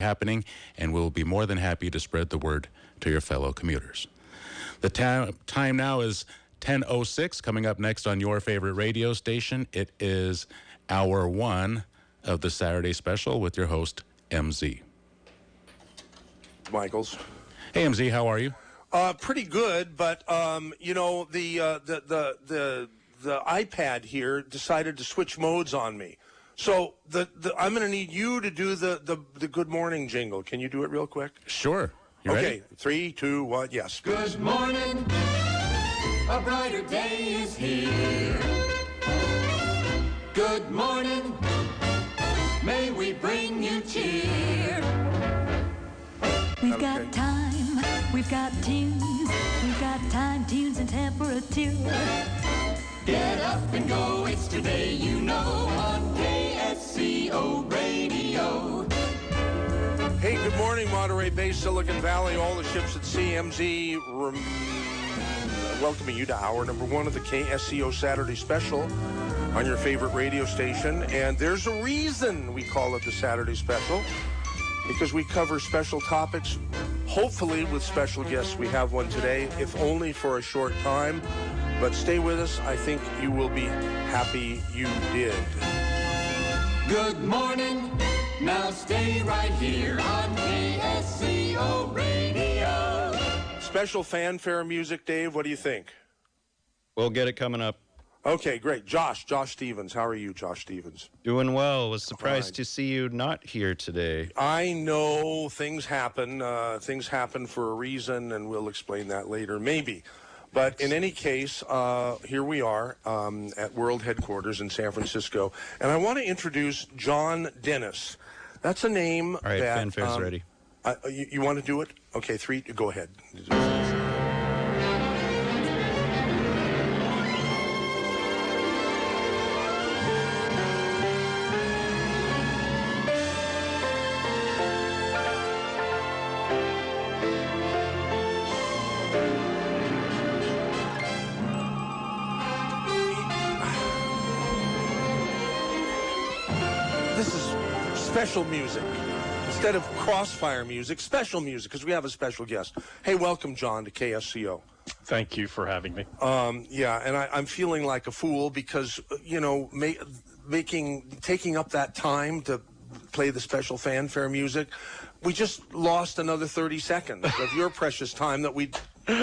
happening, and we'll be more than happy to spread the word to your fellow commuters. The time now is 10:06. Coming up next on your favorite radio station, it is hour one of the Saturday Special with your host, MZ. Michaels. Hey, MZ, how are you? Pretty good, but you know, the iPad here decided to switch modes on me. So I'm going to need you to do the good morning jingle. Can you do it real quick? Sure. You okay, ready? 3, 2, 1, yes. Good morning. A brighter day is here. Good morning. May we bring you cheer. We've got time, we've got tunes, we've got time, tunes, and temperature. Get up and go, it's today, you know, on KSCO Radio. Hey, good morning, Monterey Bay, Silicon Valley, all the ships at CMZ. Welcoming you to hour number one of the KSCO Saturday Special on your favorite radio station. And there's a reason we call it the Saturday Special, because we cover special topics, hopefully with special guests. We have one today, if only for a short time. But stay with us. I think you will be happy you did. Good morning. Now stay right here on KSCO Radio. Special fanfare music, Dave. What do you think? We'll get it coming up. Okay, great. Josh Stevens. How are you, Josh Stevens? Doing well. Was surprised to see you not here today. I know things happen. Things happen for a reason, and we'll explain that later, maybe. But in any case, here we are at World Headquarters in San Francisco. And I want to introduce John Dennis. That's a name All right, that... fanfare's ready. You want to do it? Okay, 3, go ahead. This is special music. Instead of crossfire music, special music, because we have a special guest. Hey, welcome, John, to KSCO. Thank you for having me. Yeah, and I'm feeling like a fool because, you know, taking up that time to play the special fanfare music, we just lost another 30 seconds of your precious time that we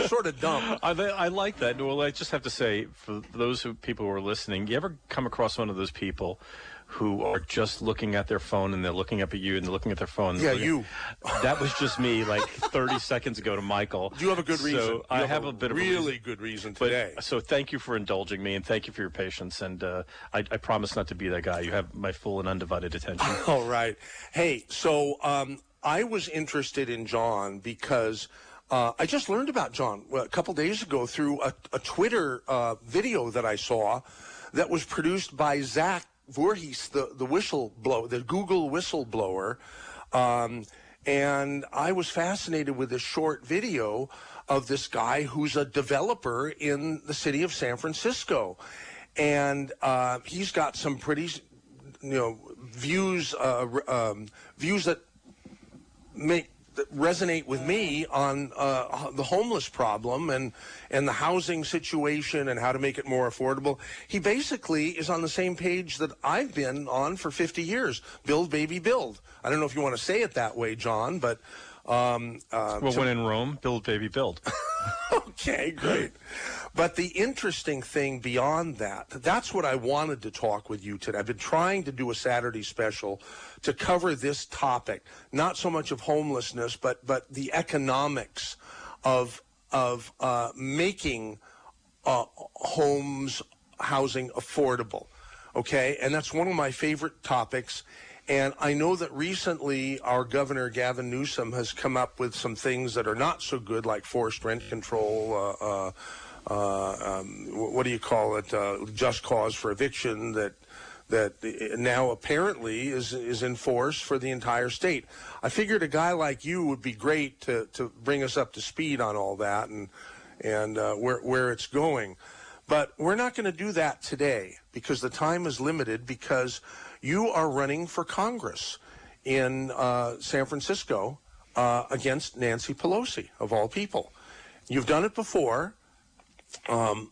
sort of dumped. I like that. Well, I just have to say, for those people who are listening, you ever come across one of those people who are just looking at their phone and they're looking up at you and they're looking at their phone? Yeah, you. That was just me like 30 seconds ago to Michael. Do you have a good reason? So I have a bit of a really good reason today. So thank you for indulging me and thank you for your patience. And I promise not to be that guy. You have my full and undivided attention. All right. Hey, so I was interested in John because I just learned about John a couple days ago through a Twitter video that I saw that was produced by Zach Vorhies, the whistleblower, the Google whistleblower, and I was fascinated with this short video of this guy who's a developer in the city of San Francisco, and he's got some pretty, views that resonate with me on the homeless problem and the housing situation and how to make it more affordable. He basically is on the same page that I've been on for 50 years. Build, baby, build. I don't know if you want to say it that way, John, but... when in Rome, build, baby, build. Okay, great. But the interesting thing beyond that, that's what I wanted to talk with you today. I've been trying to do a Saturday special to cover this topic, not so much of homelessness, but the economics of making housing affordable. Okay, and that's one of my favorite topics. And I know that recently our governor, Gavin Newsom, has come up with some things that are not so good, like forced rent control, what do you call it, just cause for eviction that now apparently is in force for the entire state. I figured a guy like you would be great to bring us up to speed on all that and where it's going. But we're not going to do that today because the time is limited, because you are running for Congress in San Francisco against Nancy Pelosi, of all people. You've done it before. It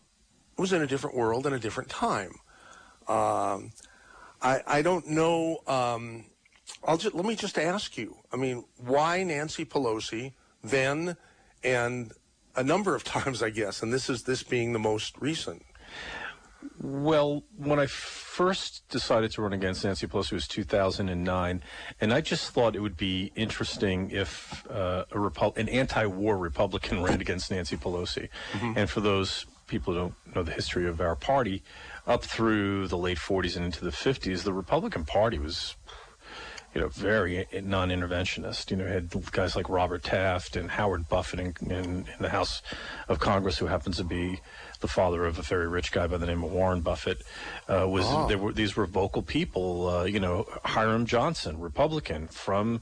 was in a different world and a different time. I don't know. Let me just ask you. I mean, why Nancy Pelosi then, and a number of times, I guess, and this being the most recent? Well, when I first decided to run against Nancy Pelosi was 2009, and I just thought it would be interesting if an anti-war Republican ran against Nancy Pelosi. Mm-hmm. And for those people who don't know the history of our party, up through the late 40s and into the 50s, the Republican Party was, very non-interventionist. Had guys like Robert Taft and Howard Buffett in the House of Congress, who happens to be the father of a very rich guy by the name of Warren Buffett. These were vocal people. Hiram Johnson, Republican from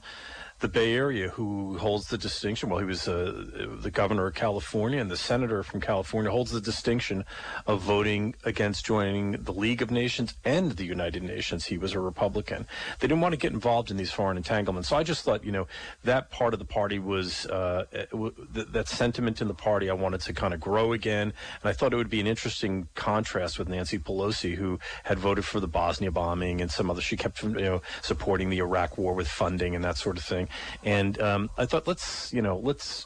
the Bay Area, who holds the distinction. Well, he was the governor of California, and the senator from California holds the distinction of voting against joining the League of Nations and the United Nations. He was a Republican. They didn't want to get involved in these foreign entanglements. So I just thought, that part of the party was that sentiment in the party I wanted to kind of grow again. And I thought it would be an interesting contrast with Nancy Pelosi, who had voted for the Bosnia bombing and some other. She kept supporting the Iraq war with funding and that sort of thing. And I thought, let's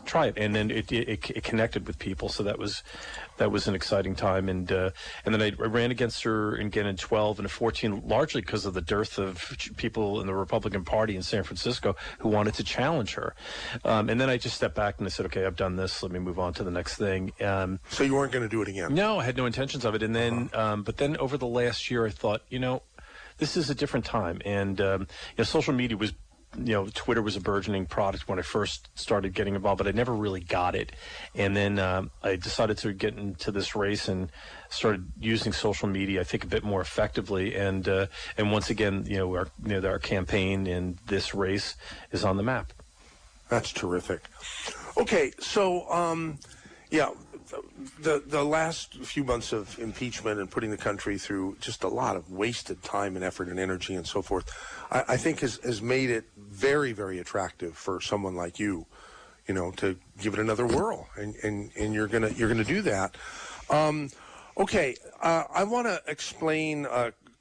try it. And then it connected with people, so that was an exciting time. And then I ran against her again in 12 and 14, largely because of the dearth of people in the Republican Party in San Francisco who wanted to challenge her. And then I just stepped back and I said, okay, I've done this. Let me move on to the next thing. So you weren't going to do it again? No, I had no intentions of it. And then, but then over the last year, I thought, this is a different time. And social media was. Twitter was a burgeoning product when I first started getting involved, but I never really got it. And then I decided to get into this race and started using social media, I think, a bit more effectively. And once again, our campaign and this race is on the map. That's terrific. Okay, so the last few months of impeachment and putting the country through just a lot of wasted time and effort and energy and so forth, I think has made it very, very attractive for someone like you, to give it another whirl, and you're gonna do that. Okay, I want to explain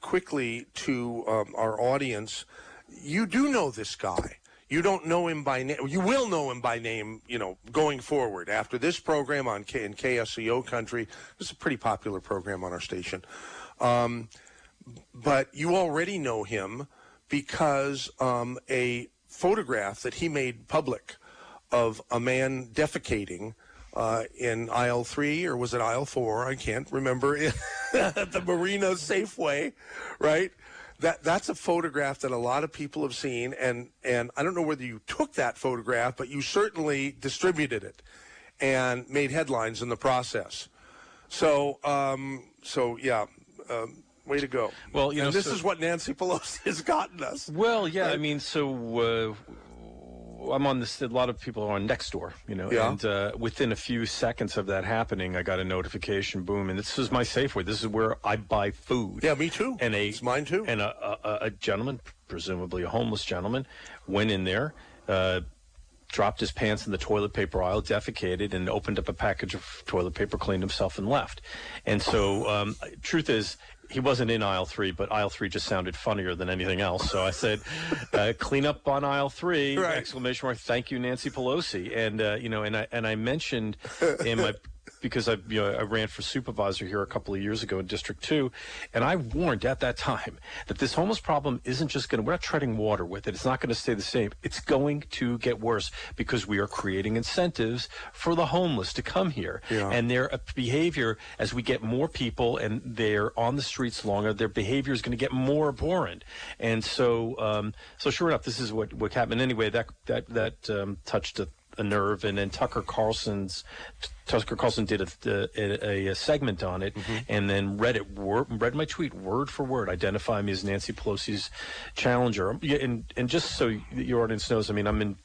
quickly to our audience. You do know this guy. You don't know him by name. You will know him by name, going forward. After this program in KSCO country, this is a pretty popular program on our station. But you already know him because a photograph that he made public of a man defecating in aisle 3, or was it aisle 4? I can't remember, at the Marina Safeway, right? That's a photograph that a lot of people have seen, and I don't know whether you took that photograph, but you certainly distributed it and made headlines in the process. So yeah, way to go. Well, and this is what Nancy Pelosi has gotten us. Well, yeah, right? I mean, I'm on this. A lot of people are on Nextdoor, Yeah. And within a few seconds of that happening, I got a notification. Boom! And this is my Safeway. This is where I buy food. Yeah, me too. And it's mine too. And a gentleman, presumably a homeless gentleman, went in there, dropped his pants in the toilet paper aisle, defecated, and opened up a package of toilet paper, cleaned himself, and left. And so, truth is, he wasn't in aisle 3, but aisle 3 just sounded funnier than anything else. So I said, clean up on aisle 3, right. exclamation mark, thank you, Nancy Pelosi. And, and I mentioned in my, because I ran for supervisor here a couple of years ago in District 2, and I warned at that time that this homeless problem isn't just we're not treading water with it. It's not going to stay the same. It's going to get worse because we are creating incentives for the homeless to come here. Yeah. And their behavior, as we get more people and they're on the streets longer, their behavior is going to get more abhorrent. And so, sure enough, this is what happened. Anyway, that touched a nerve, and then Tucker Carlson did a segment on it, mm-hmm. and then read my tweet word for word, identifying me as Nancy Pelosi's challenger. Yeah, and just so your audience knows, I mean, I'm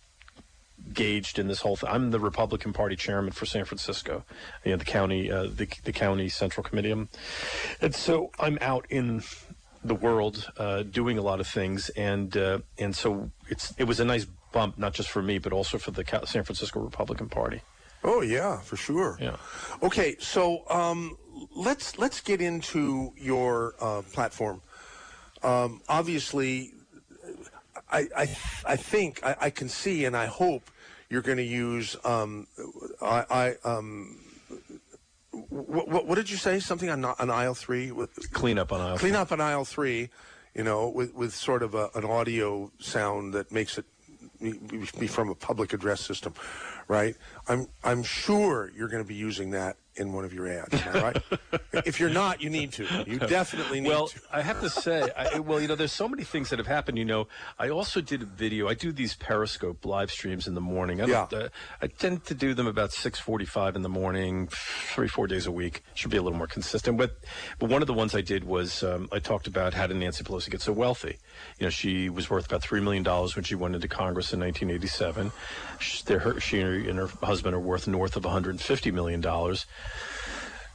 engaged in this whole thing. I'm the Republican Party chairman for San Francisco, the county, the county central committee, and so I'm out in the world, doing a lot of things, and so it was a nice bump, not just for me, but also for the San Francisco Republican Party. Oh yeah, for sure. Yeah. Okay, so let's get into your platform. Obviously, I think I can see, and I hope you're going to use. What did you say? Something on aisle 3 with Cleanup on aisle. Cleanup on aisle 3. You know, with sort of an audio sound that makes it be from a public address system, right? I'm sure you're going to be using that in one of your ads, am I right? If you're not, you need to. You definitely need to. Well, I have to say, there's so many things that have happened. You know, I also did a video. I do these Periscope live streams in the morning. I tend to do them about 6:45 in the morning, 3-4 days a week. Should be a little more consistent. But one of the ones I did was I talked about how did Nancy Pelosi get so wealthy. You know, she was worth about $3 million when she went into Congress in 1987. She and her husband are worth north of $150 million.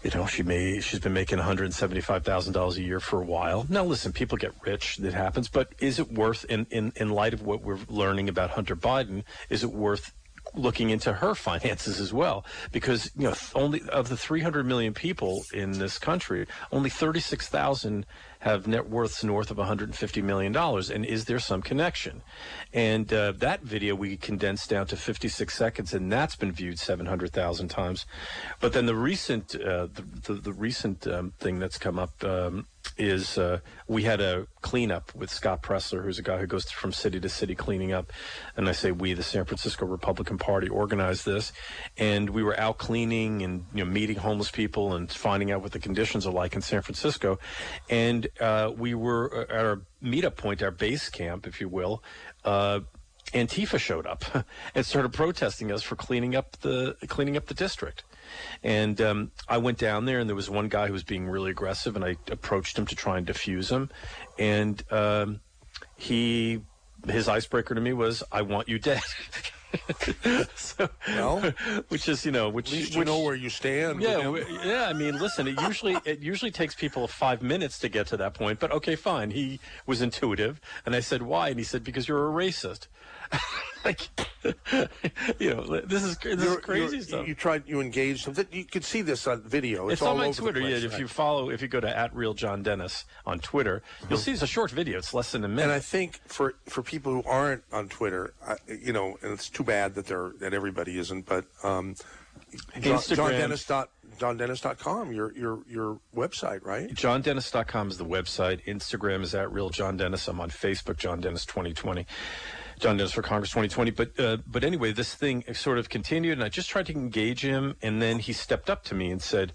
You know, she's been making $175,000 a year for a while. Now, listen, people get rich. That happens. But is it worth, in light of what we're learning about Hunter Biden, is it worth looking into her finances as well? Because, you know, only of the 300 million people in this country, only 36,000 have net worths north of $150 million. And is there some connection? And that video we condensed down to 56 seconds, and that's been viewed 700,000 times. But then the recent thing that's come up is we had a cleanup with Scott Pressler, who's a guy who goes from city to city cleaning up. And I say we, the San Francisco Republican Party, organized this. And we were out cleaning and, you know, meeting homeless people and finding out what the conditions are like in San Francisco. And we were at our meetup point, our base camp, if you will. Antifa showed up and started protesting us for cleaning up the district. And I went down there, and there was one guy who was being really aggressive, and I approached him to try and defuse him. And his icebreaker to me was, "I want you dead." So, well, which is, you know, which at least you know where you stand. Yeah. I mean, listen, it usually takes people 5 minutes to get to that point. But okay, fine. He was intuitive, and I said, "Why?" And he said, "Because you're a racist." Like, you know, this is crazy stuff. You engaged. You could see this on video. It's all on my over Twitter. the place, Yeah, if you go to @RealJohnDennis on Twitter, you'll see it's a short video. It's less than a minute. And I think for people who aren't on Twitter, you know, and it's too bad that everybody isn't, but Instagram. JohnDennis.com, your website, right? JohnDennis.com is the website. Instagram is @RealJohnDennis. I'm on Facebook, John Dennis 2020. John Dennis for Congress 2020. But anyway, this thing sort of continued, and I just tried to engage him, and then he stepped up to me and said,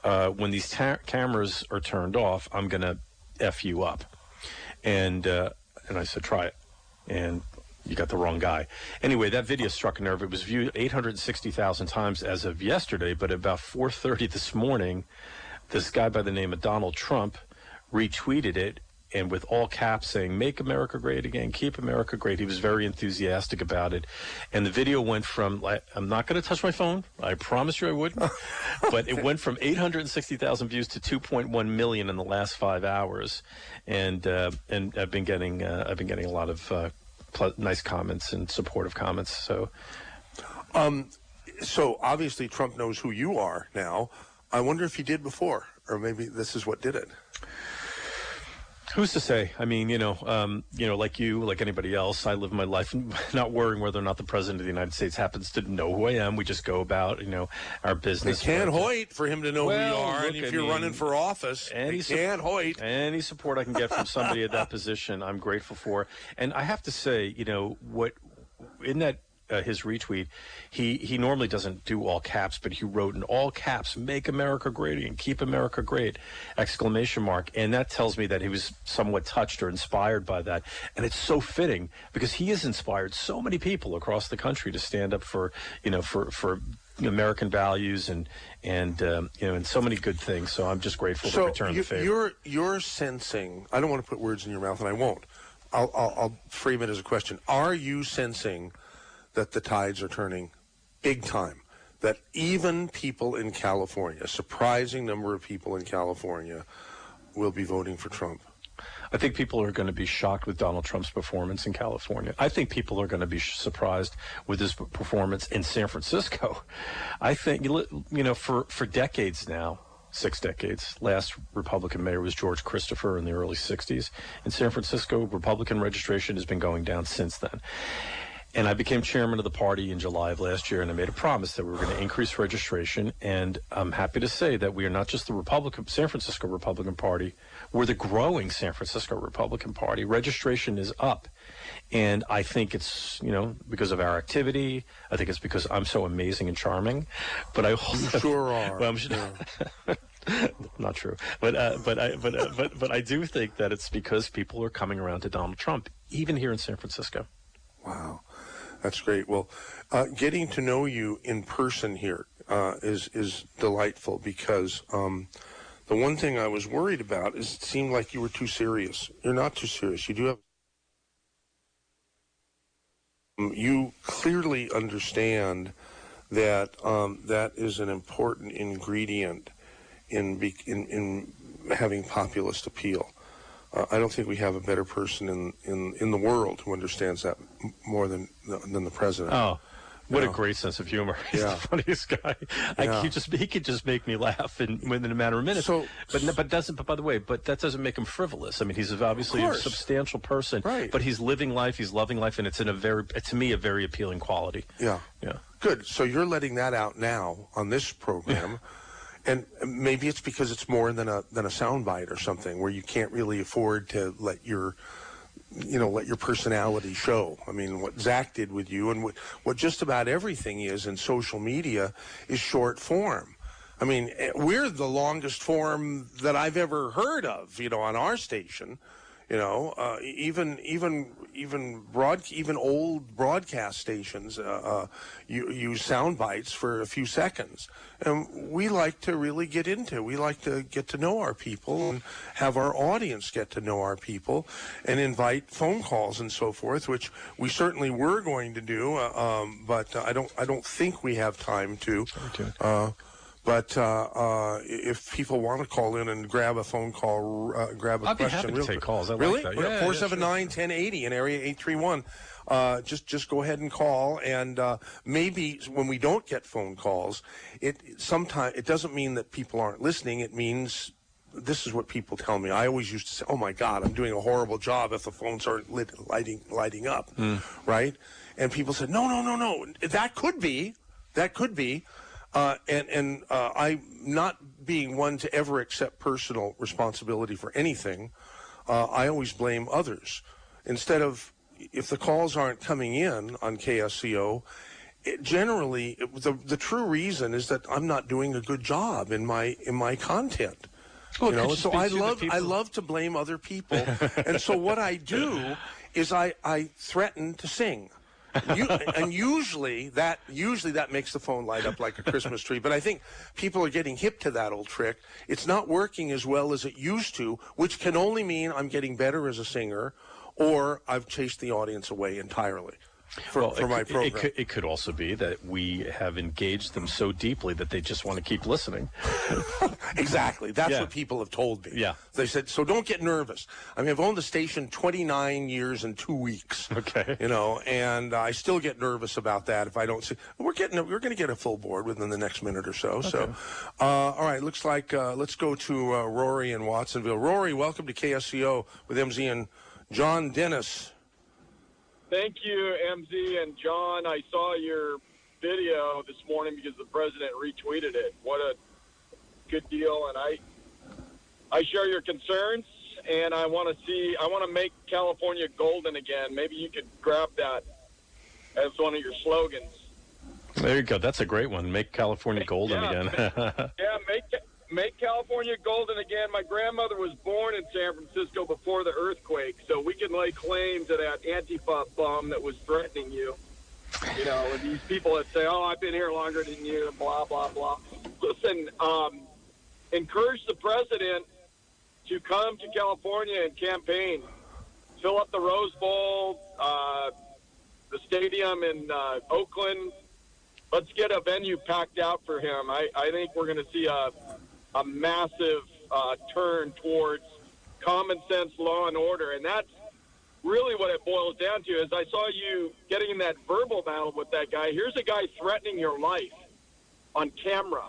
when these cameras are turned off, I'm going to F you up. And I said, try it. And you got the wrong guy. Anyway, that video struck a nerve. It was viewed 860,000 times as of yesterday, but about 4:30 this morning, this guy by the name of Donald Trump retweeted it, and with all caps saying, "Make America Great Again, Keep America Great." He was very enthusiastic about it. And the video went from, I'm not going to touch my phone. I promise you I wouldn't. But it went from 860,000 views to 2.1 million in the last 5 hours. And I've been getting a lot of nice comments and supportive comments. So obviously Trump knows who you are now. I wonder if he did before, or maybe this is what did it. Who's to say? I mean, like you, like anybody else, I live my life not worrying whether or not the president of the United States happens to know who I am. We just go about, our business. They can't wait for him to know who you are. Look, and if you're running for office, they can't wait. Any support I can get from somebody at that position, I'm grateful for. And I have to say, what in that his retweet, he normally doesn't do all caps, but he wrote in all caps, "Make America Great and Keep America Great!" ! And that tells me that he was somewhat touched or inspired by that. And it's so fitting because he has inspired so many people across the country to stand up for American values and so many good things. So I'm just grateful to return the favor. You're sensing, I don't want to put words in your mouth, and I won't. I'll frame it as a question. Are you sensing that the tides are turning big time, that even people in California, a surprising number of people in California, will be voting for Trump? I think people are going to be shocked with Donald Trump's performance in California. I think people are going to be surprised with his performance in San Francisco. I think, for decades now, 6 decades, last Republican mayor was George Christopher in the early 60s. In San Francisco, Republican registration has been going down since then. And I became chairman of the party in July of last year, and I made a promise that we were going to increase registration. And I'm happy to say that we are not just the San Francisco Republican Party, we're the growing San Francisco Republican Party. Registration is up. And I think it's, because of our activity. I think it's because I'm so amazing and charming. But I also... You sure are. Well, not true. But I do think that it's because people are coming around to Donald Trump, even here in San Francisco. Wow. That's great. Well, getting to know you in person here is delightful because the one thing I was worried about is it seemed like you were too serious. You're not too serious. You do have... You clearly understand that that is an important ingredient in having populist appeal. I don't think we have a better person in the world who understands that more than the president. Oh, what a great sense of humor! He's the funniest guy. Yeah. He could just make me laugh within a matter of minutes. So, but that doesn't make him frivolous. I mean, he's obviously a substantial person, right? But he's living life. He's loving life, and it's to me, a very appealing quality. Yeah. Good. So you're letting that out now on this program. And maybe it's because it's more than a soundbite or something where you can't really afford to let your personality show. I mean, what Zach did with you and what just about everything is in social media is short form. I mean, we're the longest form that I've ever heard of, on our station. Even old broadcast stations use sound bites for a few seconds, and we like to really get into. We like to get to know our people and have our audience get to know our people, and invite phone calls and so forth, which we certainly were going to do, but I don't think we have time to. But if people want to call in and grab a phone call, grab a I'd question. I'd be happy to take calls. I really? like that. Yeah, 479-1080 in area 831. Just go ahead and call. And maybe when we don't get phone calls, it doesn't mean that people aren't listening. It means this is what people tell me. I always used to say, "Oh my God, I'm doing a horrible job if the phones aren't lighting up," right? And people said, "No. That could be. And I'm not being one to ever accept personal responsibility for anything. I always blame others. Instead of, if the calls aren't coming in on KSCO, the true reason is that I'm not doing a good job in my content. Well, So I love to blame other people. And so what I do is I threaten to sing. And usually that makes the phone light up like a Christmas tree. But I think people are getting hip to that old trick. It's not working as well as it used to, which can only mean I'm getting better as a singer, or I've chased the audience away entirely for my program. It could also be that we have engaged them so deeply that they just want to keep listening. Exactly. That's what people have told me. Yeah. They said, so don't get nervous. I mean, I've owned the station 29 years and 2 weeks. Okay. And I still get nervous about that if I don't see. We're going to get a full board within the next minute or so. Okay. So, all right, looks like let's go to Rory in Watsonville. Rory, welcome to KSCO with MZ and John Dennis. Thank you, MZ and John. I saw your video this morning because the president retweeted it. What a good deal, and I share your concerns, and I want to make California golden again. Maybe you could grab that as one of your slogans. There you go. That's a great one. Make California golden again. Make California golden again. My grandmother was born in San Francisco before the earthquake, so we can lay claim to that Antifa bum that was threatening you. And these people that say, "Oh, I've been here longer than you," blah, blah, blah. Listen, encourage the president to come to California and campaign. Fill up the Rose Bowl, the stadium in Oakland. Let's get a venue packed out for him. I think we're going to see a massive turn towards common sense law and order. And that's really what it boils down to. Is I saw you getting in that verbal battle with that guy. Here's a guy threatening your life on camera.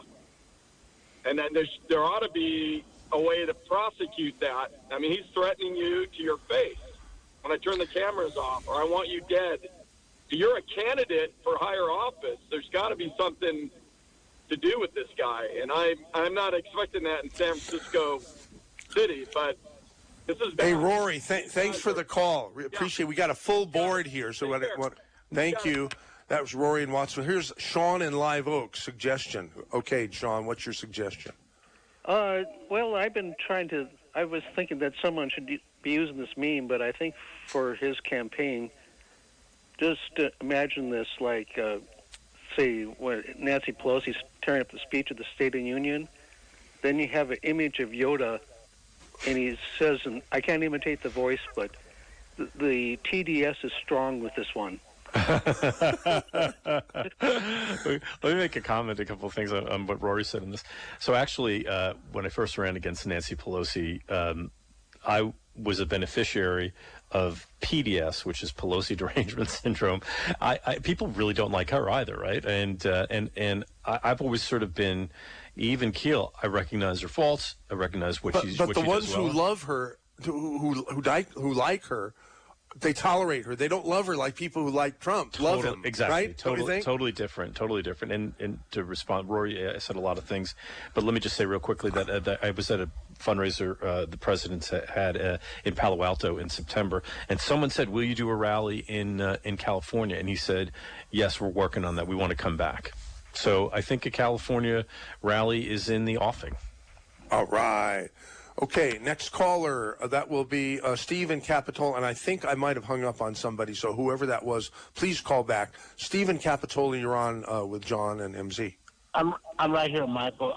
And then there ought to be a way to prosecute that. I mean, he's threatening you to your face. When I turn the cameras off, or I want you dead. You're a candidate for higher office. There's got to be something to do with this guy, and I'm not expecting that in San Francisco City, but this is bad. Hey, Rory, thanks for the call. We appreciate it. We got a full board here, so thank you. That was Rory in Wattsville. Here's Sean in Live Oak. Suggestion. Okay, Sean, what's your suggestion? Well, I was thinking that someone should be using this meme, but I think for his campaign, just imagine this like, say, when Nancy Pelosi's tearing up the speech of the State of the Union, then you have an image of Yoda, and he says, and I can't imitate the voice, but the TDS is strong with this one. Let me make a comment, a couple of things on what Rory said in this. So actually, when I first ran against Nancy Pelosi, I was a beneficiary of PDS, which is Pelosi derangement syndrome. People really don't like her either, right? And I've always sort of been even keel. I recognize her faults. I recognize what she's. But the ones who love her, who like her, they tolerate her. They don't love her like people who like Trump love him. Exactly. Right? Totally different. Totally different. And to respond, Rory, I said a lot of things, but let me just say real quickly that I was at a fundraiser the president had in Palo Alto in September, and someone said, "Will you do a rally in California?" And he said, "Yes, we're working on that. We want to come back." So I think a California rally is in the offing. All right. Okay, next caller, that will be Steve in Capitol, and I think I might have hung up on somebody, so whoever that was, please call back. Steve in Capitol, you're on with John and MZ. I'm right here, Michael.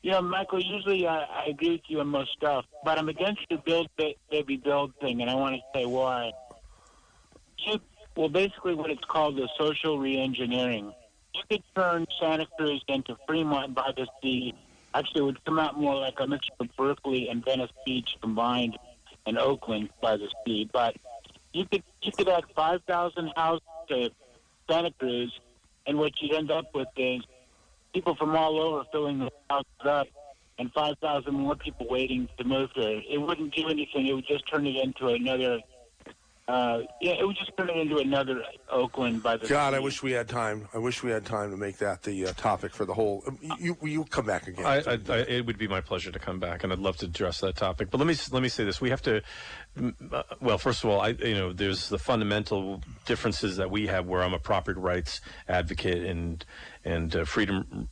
Michael, usually I agree with you on most stuff, but I'm against the build, baby, build thing, and I want to say why. Well, basically what it's called is social reengineering. You could turn Santa Cruz into Fremont by the sea. Actually, it would come out more like a mixture of Berkeley and Venice Beach combined, and Oakland by the sea. But you could add 5,000 houses to Santa Cruz, and what you'd end up with is people from all over filling the houses up, and 5,000 more people waiting to move there. It wouldn't do anything. It would just turn it into another. It would just turn it into another Oakland by the sea. God, I wish we had time. I wish we had time to make that the topic for the whole. You come back again. It would be my pleasure to come back, and I'd love to address that topic. But let me say this: we have to. Well, first of all, there's the fundamental differences that we have, where I'm a property rights advocate and freedom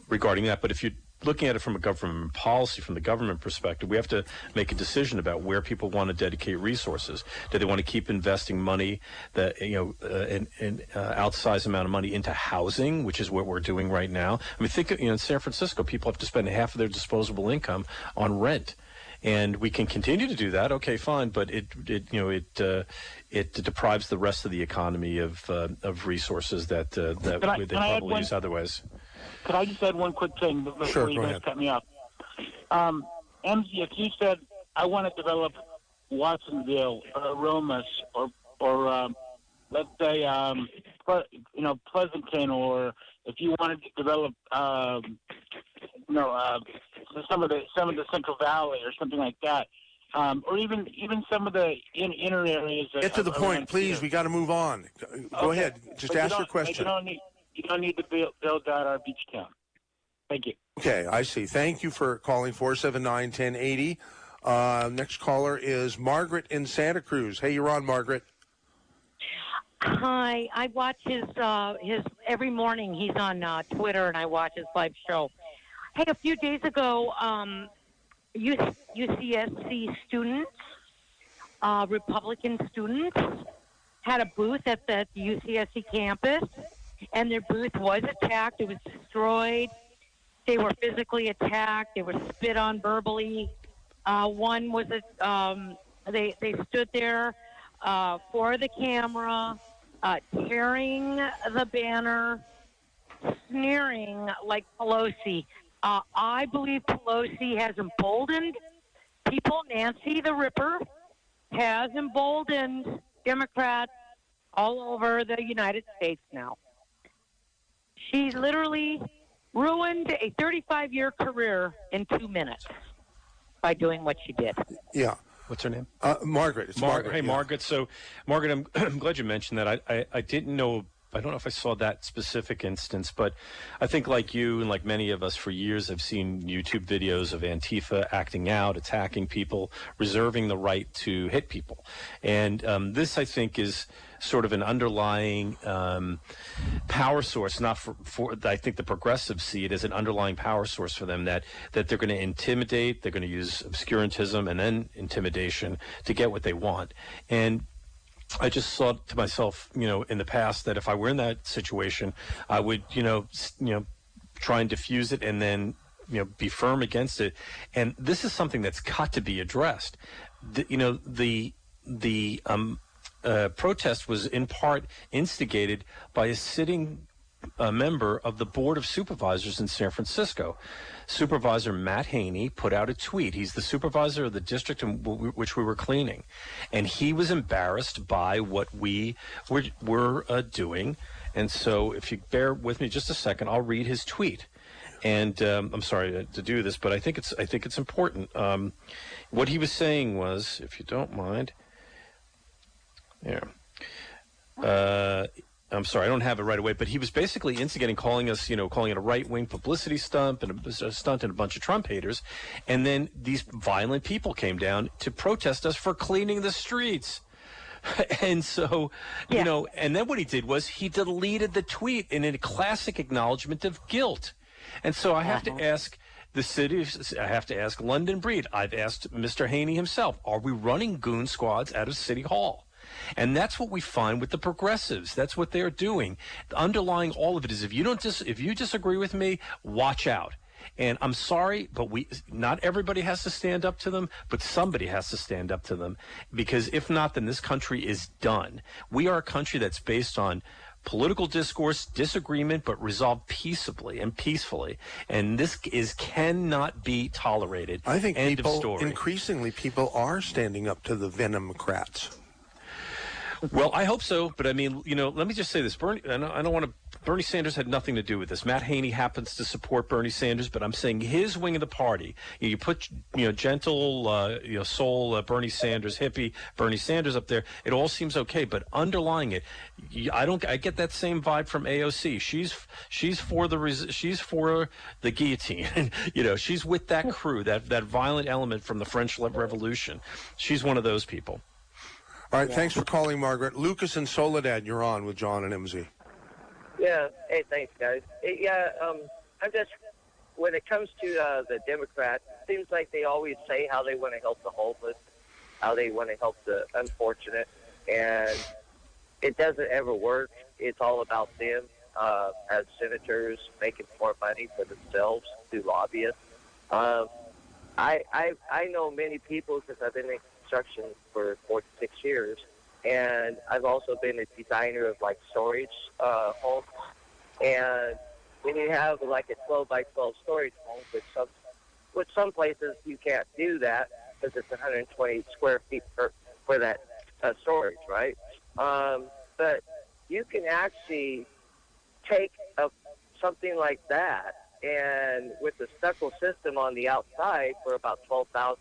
regarding that. But if you're looking at it from a government policy, from the government perspective, we have to make a decision about where people want to dedicate resources. Do they want to keep investing money that an outsized amount of money into housing, which is what we're doing right now? I mean, think in San Francisco, people have to spend half of their disposable income on rent. And we can continue to do that. Okay, fine, but it deprives the rest of the economy of resources that they probably use otherwise. Could I just add one quick thing before you guys cut me off? MZ, if you said, I want to develop Watsonville or Aromas or let's say, Pleasanton, or if you wanted to develop, some of the Central Valley or something like that, or even some of the inner areas. Get to the point, please. Here. We got to move on. Go ahead. Just ask your question. You don't need to build out our beach town. Thank you. Okay, I see. Thank you for calling 479-1080. Next caller is Margaret in Santa Cruz. Hey, you're on, Margaret. Hi, I watch his every morning. He's on Twitter, and I watch his live show. Hey, a few days ago, UCSC students, Republican students, had a booth at the UCSC campus, and their booth was attacked. It was destroyed. They were physically attacked. They were spit on verbally. One was they stood there for the camera, tearing the banner, sneering like Pelosi. I believe Pelosi has emboldened people, Nancy the Ripper, has emboldened Democrats all over the United States now. She literally ruined a 35-year career in 2 minutes by doing what she did. Yeah. What's her name? Margaret. It's Margaret. Hey, yeah. Margaret. So, Margaret, I'm glad you mentioned that. I didn't know. I don't know if I saw that specific instance, but I think like you and like many of us for years, I've seen YouTube videos of Antifa acting out, attacking people, reserving the right to hit people. And this, I think, is sort of an underlying power source, not for I think the progressives see it as an underlying power source for them, that they're going to intimidate, they're going to use obscurantism and then intimidation to get what they want. And I just thought to myself, in the past that if I were in that situation, I would, try and diffuse it and then, be firm against it. And this is something that's got to be addressed. The protest was in part instigated by a sitting member of the Board of Supervisors in San Francisco. Supervisor Matt Haney put out a tweet. He's the supervisor of the district in which we were cleaning. And he was embarrassed by what we were doing. And so if you bear with me just a second, I'll read his tweet. And I'm sorry to do this, but I think it's important. What he was saying was, if you don't mind, I'm sorry, I don't have it right away, but he was basically instigating, calling it a right-wing publicity stunt and a bunch of Trump haters. And then these violent people came down to protest us for cleaning the streets. And so, and then what he did was he deleted the tweet in a classic acknowledgement of guilt. And so I have to ask the city, I have to ask London Breed, I've asked Mr. Haney himself, are we running goon squads out of City Hall? And that's what we find with the progressives. That's what they're doing. Underlying all of it is if you disagree with me, watch out. And I'm sorry, but not everybody has to stand up to them, but somebody has to stand up to them, because if not, then this country is done. We are a country that's based on political discourse, disagreement, but resolved peaceably and peacefully. And this cannot be tolerated. I think End of story. Increasingly people are standing up to the Venomocrats. Well, I hope so, but I mean, let me just say this. Bernie Sanders had nothing to do with this. Matt Haney happens to support Bernie Sanders, but I'm saying his wing of the party. You put, gentle, soul Bernie Sanders, hippie Bernie Sanders up there. It all seems okay, but underlying it, I get that same vibe from AOC. She's for the guillotine. She's with that crew, that violent element from the French Revolution. She's one of those people. All right, thanks for calling, Margaret. Lucas and Soledad, you're on with John and MZ. Yeah, hey, thanks, guys. I'm just, when it comes to the Democrats, it seems like they always say how they want to help the homeless, how they want to help the unfortunate, and it doesn't ever work. It's all about them as senators making more money for themselves through lobbyists. I know many people because I've been in construction for 46 years, and I've also been a designer of storage homes. And when you have a 12 by 12 storage home, with some places you can't do that because it's 120 square feet for that storage, right? But you can actually take something like that, and with the stucco system on the outside for about $12,000.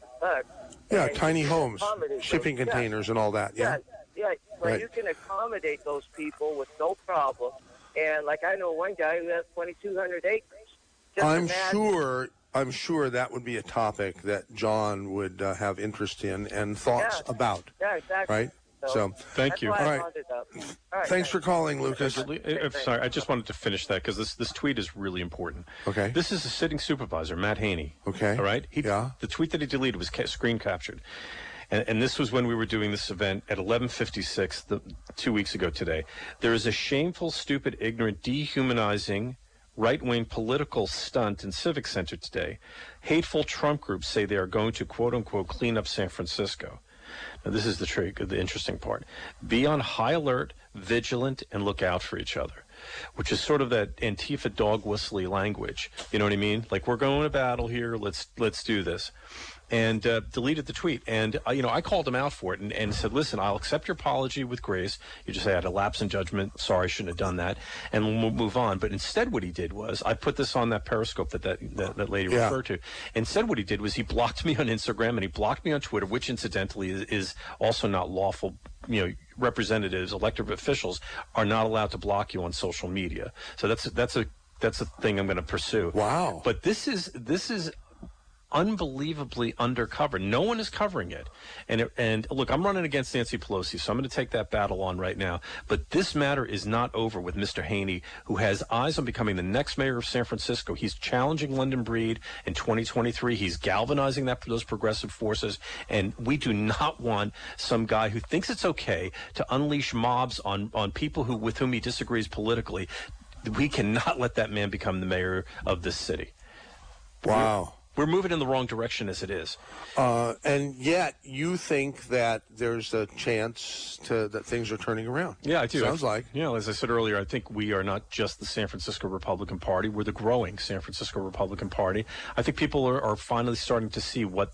Yeah, tiny homes, shipping containers and all that, yeah? Yeah, but you can accommodate those people with no problem. And I know one guy who has 2,200 acres. I'm sure that would be a topic that John would have interest in and thoughts about. Yeah, exactly. Right? So thank you. All right. Thanks for calling, Lucas. Sorry, I just wanted to finish that because this tweet is really important. Okay. This is a sitting supervisor, Matt Haney. Okay. All right? Yeah. The tweet that he deleted was screen captured. And this was when we were doing this event at 11:56 2 weeks ago today. There is a shameful, stupid, ignorant, dehumanizing, right-wing political stunt in Civic Center today. Hateful Trump groups say they are going to, quote-unquote, clean up San Francisco. Now, this is the interesting part. Be on high alert, vigilant, and look out for each other, which is sort of that Antifa dog whistly language. You know what I mean? We're going to battle here. Let's do this. and deleted the tweet. And, I called him out for it and said, listen, I'll accept your apology with grace. You just say I had a lapse in judgment. Sorry, I shouldn't have done that. And we'll move on. But instead what he did was, I put this on that Periscope that lady referred to. Instead what he did was he blocked me on Instagram and he blocked me on Twitter, which incidentally is also not lawful. Representatives, elected officials are not allowed to block you on social media. So that's a thing I'm going to pursue. Wow. But this is unbelievably undercover. No one is covering it. And look, I'm running against Nancy Pelosi, so I'm going to take that battle on right now. But this matter is not over with Mr. Haney, who has eyes on becoming the next mayor of San Francisco. He's challenging London Breed in 2023. He's galvanizing those progressive forces. And we do not want some guy who thinks it's okay to unleash mobs on people with whom he disagrees politically. We cannot let that man become the mayor of this city. Wow. We're moving in the wrong direction as it is. And yet you think that there's a chance that things are turning around. Yeah, I do. Sounds like. As I said earlier, I think we are not just the San Francisco Republican Party. We're the growing San Francisco Republican Party. I think people are finally starting to see what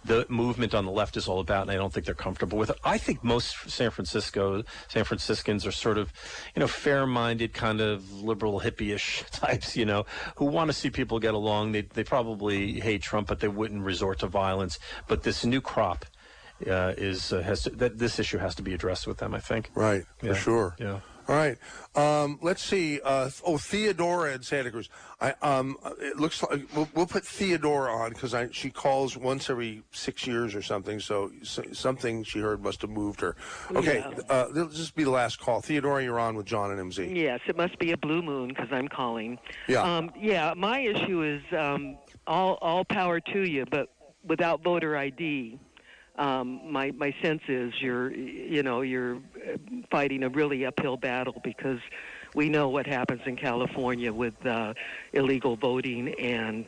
the movement on the left is all about, and I don't think they're comfortable with it. I think most San Franciscans are sort of, fair-minded, kind of liberal hippie-ish types, who want to see people get along. They probably hate Trump, but they wouldn't resort to violence. But this new crop this issue has to be addressed with them, I think. Right, for sure. Yeah. All right. Let's see. Theodora in Santa Cruz. It looks like we'll put Theodora on because she calls once every 6 years or something. So something she heard must have moved her. Okay. Yeah. This will just be the last call. Theodora, you're on with John and MZ. Yes, it must be a blue moon because I'm calling. Yeah. My issue is all power to you, but without voter ID. My sense is you're fighting a really uphill battle because we know what happens in California with illegal voting and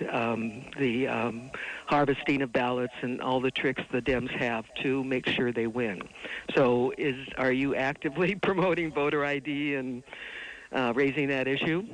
the harvesting of ballots and all the tricks the Dems have to make sure they win. So are you actively promoting voter ID and raising that issue?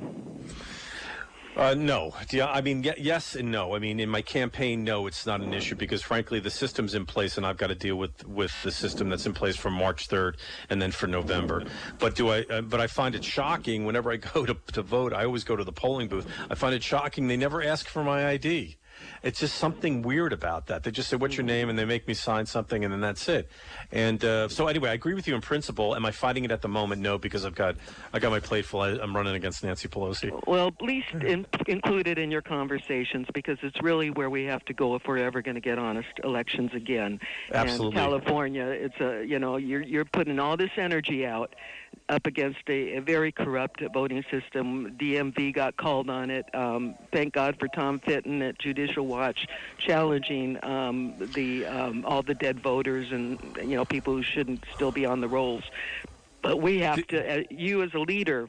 No. I mean, yes and no. I mean, in my campaign, no, it's not an issue because, frankly, the system's in place, and I've got to deal with the system that's in place for March 3rd and then for November. But I find it shocking whenever I go to vote. I always go to the polling booth. I find it shocking they never ask for my ID. It's just something weird about that. They just say, what's your name? And they make me sign something, and then that's it. And so anyway, I agree with you in principle. Am I fighting it at the moment? No, because I got my plate full. I'm running against Nancy Pelosi. Well, at least include it in your conversations because it's really where we have to go if we're ever going to get honest elections again. Absolutely. And California, it's you're putting all this energy out up against a very corrupt voting system. DMV got called on it. Thank God for Tom Fitton at Judicial Watch challenging all the dead voters and people who shouldn't still be on the rolls. But we have to, you as a leader,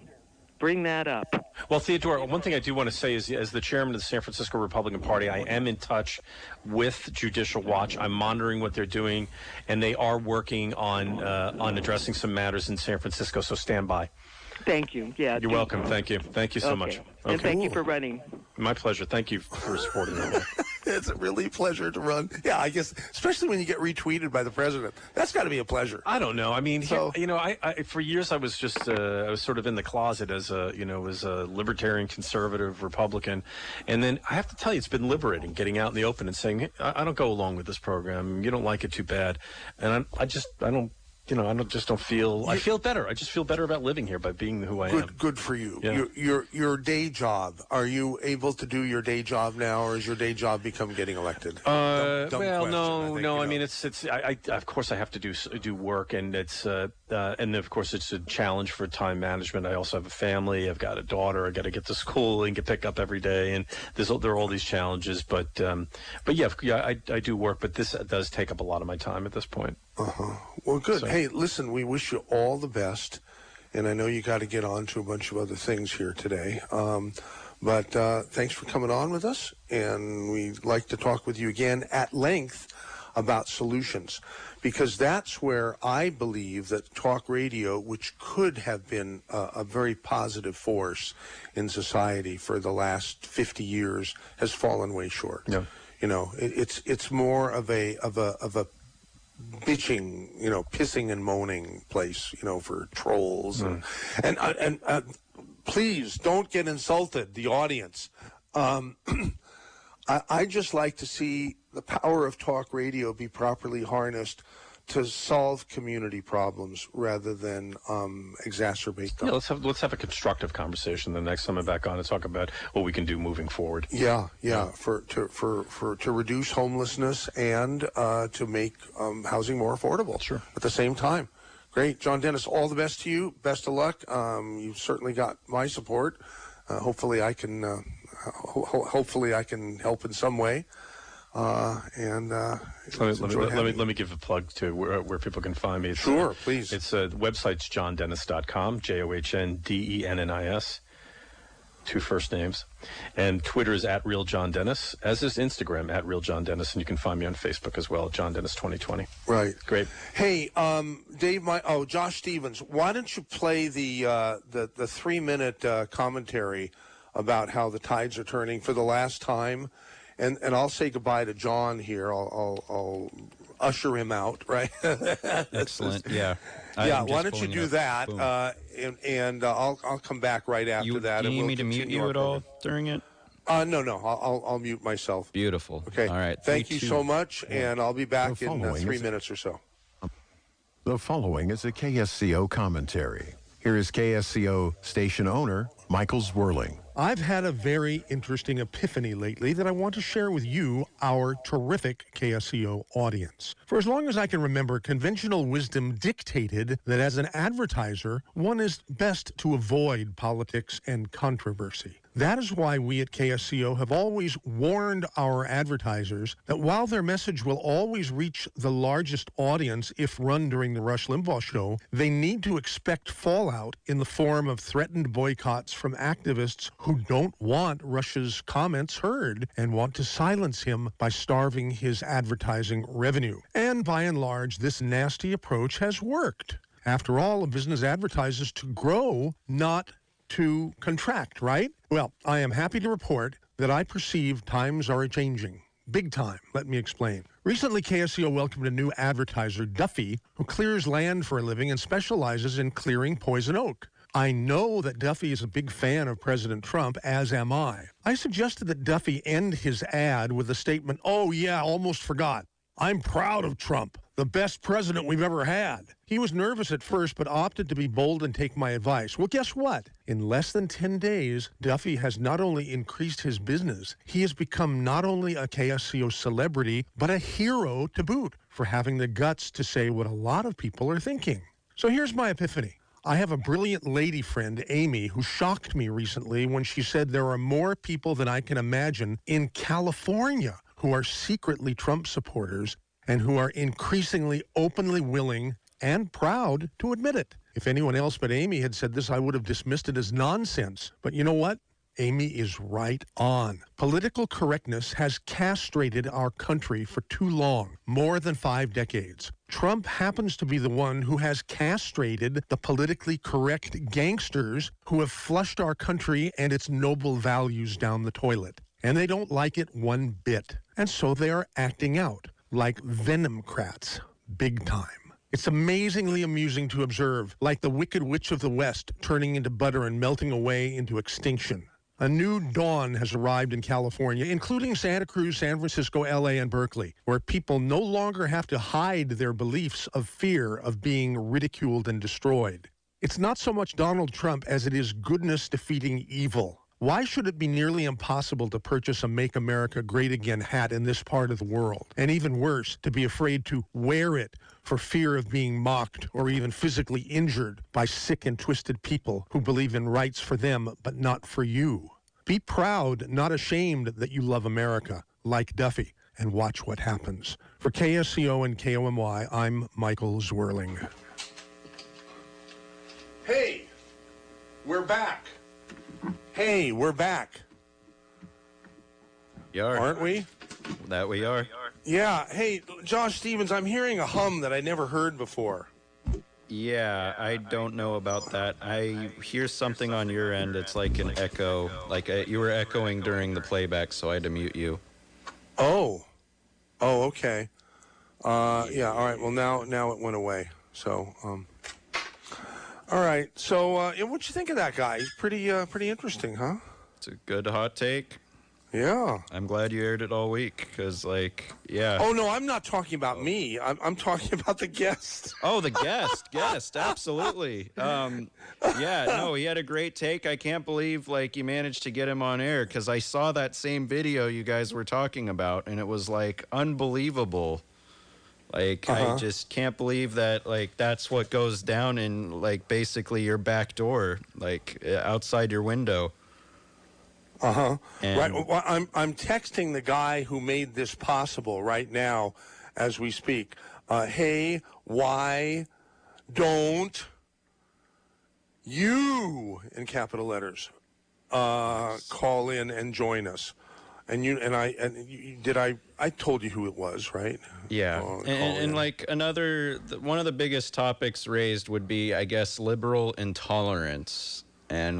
bring that up. Well, Theodora, one thing I do want to say is, as the chairman of the San Francisco Republican Party, I am in touch with Judicial Watch. I'm monitoring what they're doing, and they are working on addressing some matters in San Francisco. So stand by. Thank you. Yeah. You're welcome. Thank you. Thank you so much. Okay. And thank you for running. My pleasure. Thank you for supporting me. It's a really pleasure to run. Yeah, I guess, especially when you get retweeted by the president. That's got to be a pleasure. I don't know. I mean, I for years I was just I was sort of in the closet as a libertarian, conservative Republican, and then I have to tell you, it's been liberating getting out in the open and saying, hey, I don't go along with this program. You don't like it, too bad, and I don't. I feel better. I just feel better about living here by being who I am. Good for you. Yeah. Your day job. Are you able to do your day job now, or has your day job become getting elected? No. I mean, it's. I of course I have to do work, and it's and of course it's a challenge for time management. I also have a family. I've got a daughter. I got to get to school and get picked up every day, and there are all these challenges. But yeah, I do work, but this does take up a lot of my time at this point. Well, good. So, hey, listen, we wish you all the best, and I know you got to get on to a bunch of other things here today. But thanks for coming on with us, and we'd like to talk with you again at length about solutions, because that's where I believe that talk radio, which could have been a very positive force in society for the last 50 years, has fallen way short. Yeah. It's more of a bitching, pissing and moaning place, for trolls. And please don't get insulted, the audience. I just like to see the power of talk radio be properly harnessed to solve community problems rather than exacerbate them. Yeah, let's have a constructive conversation the next time I'm back on and talk about what we can do moving forward. Yeah. To reduce homelessness and to make housing more affordable. Sure. At the same time. Great, John Dennis. All the best to you. Best of luck. You've certainly got my support. Hopefully, I can help in some way. Let me give a plug to where people can find me. Sure, please. It's website's johndennis.com, JOHNDENNIS, 2 first names, and Twitter is @RealJohnDennis, as is Instagram @RealJohnDennis, and you can find me on Facebook as well, John Dennis 2020. Right, great. Hey, Dave, Josh Stevens, why don't you play the 3-minute commentary about how the tides are turning for the last time? And I'll say goodbye to John here. I'll usher him out, right? Excellent. Yeah. Yeah. Why don't you do that? And I'll come back right after that. Do you need me to mute you at all during it? No. I'll mute myself. Beautiful. Okay. All right. Thank you so much, and I'll be back in 3 minutes or so. The following is a KSCO commentary. Here is KSCO station owner Michael Zwerling. I've had a very interesting epiphany lately that I want to share with you, our terrific KSCO audience. For as long as I can remember, conventional wisdom dictated that as an advertiser, one is best to avoid politics and controversy. That is why we at KSCO have always warned our advertisers that while their message will always reach the largest audience if run during the Rush Limbaugh show, they need to expect fallout in the form of threatened boycotts from activists who don't want Rush's comments heard and want to silence him by starving his advertising revenue. And by and large, this nasty approach has worked. After all, a business advertises to grow, not to contract, right? Well, I am happy to report that I perceive times are changing. Big time. Let me explain. Recently, KSCO welcomed a new advertiser, Duffy, who clears land for a living and specializes in clearing poison oak. I know that Duffy is a big fan of President Trump, as am I. I suggested that Duffy end his ad with a statement, "Oh yeah, almost forgot. I'm proud of Trump, the best president we've ever had." He was nervous at first, but opted to be bold and take my advice. Well, guess what? In less than 10 days, Duffy has not only increased his business, he has become not only a KSCO celebrity, but a hero to boot for having the guts to say what a lot of people are thinking. So here's my epiphany. I have a brilliant lady friend, Amy, who shocked me recently when she said there are more people than I can imagine in California who are secretly Trump supporters and who are increasingly openly willing and proud to admit it. If anyone else but Amy had said this, I would have dismissed it as nonsense. But you know what? Amy is right on. Political correctness has castrated our country for too long, more than 5 decades. Trump happens to be the one who has castrated the politically correct gangsters who have flushed our country and its noble values down the toilet. And they don't like it one bit. And so they are acting out like venomcrats, big time. It's amazingly amusing to observe, like the Wicked Witch of the West turning into butter and melting away into extinction. A new dawn has arrived in California, including Santa Cruz, San Francisco, LA, and Berkeley, where people no longer have to hide their beliefs of fear of being ridiculed and destroyed. It's not so much Donald Trump as it is goodness defeating evil. Why should it be nearly impossible to purchase a Make America Great Again hat in this part of the world? And even worse, to be afraid to wear it for fear of being mocked or even physically injured by sick and twisted people who believe in rights for them but not for you. Be proud, not ashamed that you love America, like Duffy, and watch what happens. For KSCO and KOMY, I'm Michael Zwerling. Hey, we're back. Hey, we're back. We are. Aren't we? That we are. Yeah. Hey, Josh Stevens, I'm hearing a hum that I never heard before. Yeah, I don't know about that. I hear something on your end. It's like an echo. Like you were echoing during the playback, so I had to mute you. Oh, okay. Yeah. All right. Well, now it went away. So, all right. So, what'd you think of that guy? He's pretty interesting, huh? It's a good hot take. Yeah. I'm glad you aired it all week because, yeah. Oh, no, I'm not talking about me. I'm talking about the guest. Oh, the guest, absolutely. Yeah, no, he had a great take. I can't believe, you managed to get him on air because I saw that same video you guys were talking about, and it was, unbelievable. I just can't believe that, that's what goes down in, basically your back door, outside your window. Right. Well, I'm texting the guy who made this possible right now as we speak. Hey, why don't you, in capital letters, call in and join us? I told you who it was, right? Yeah. One of the biggest topics raised would be, I guess, liberal intolerance. And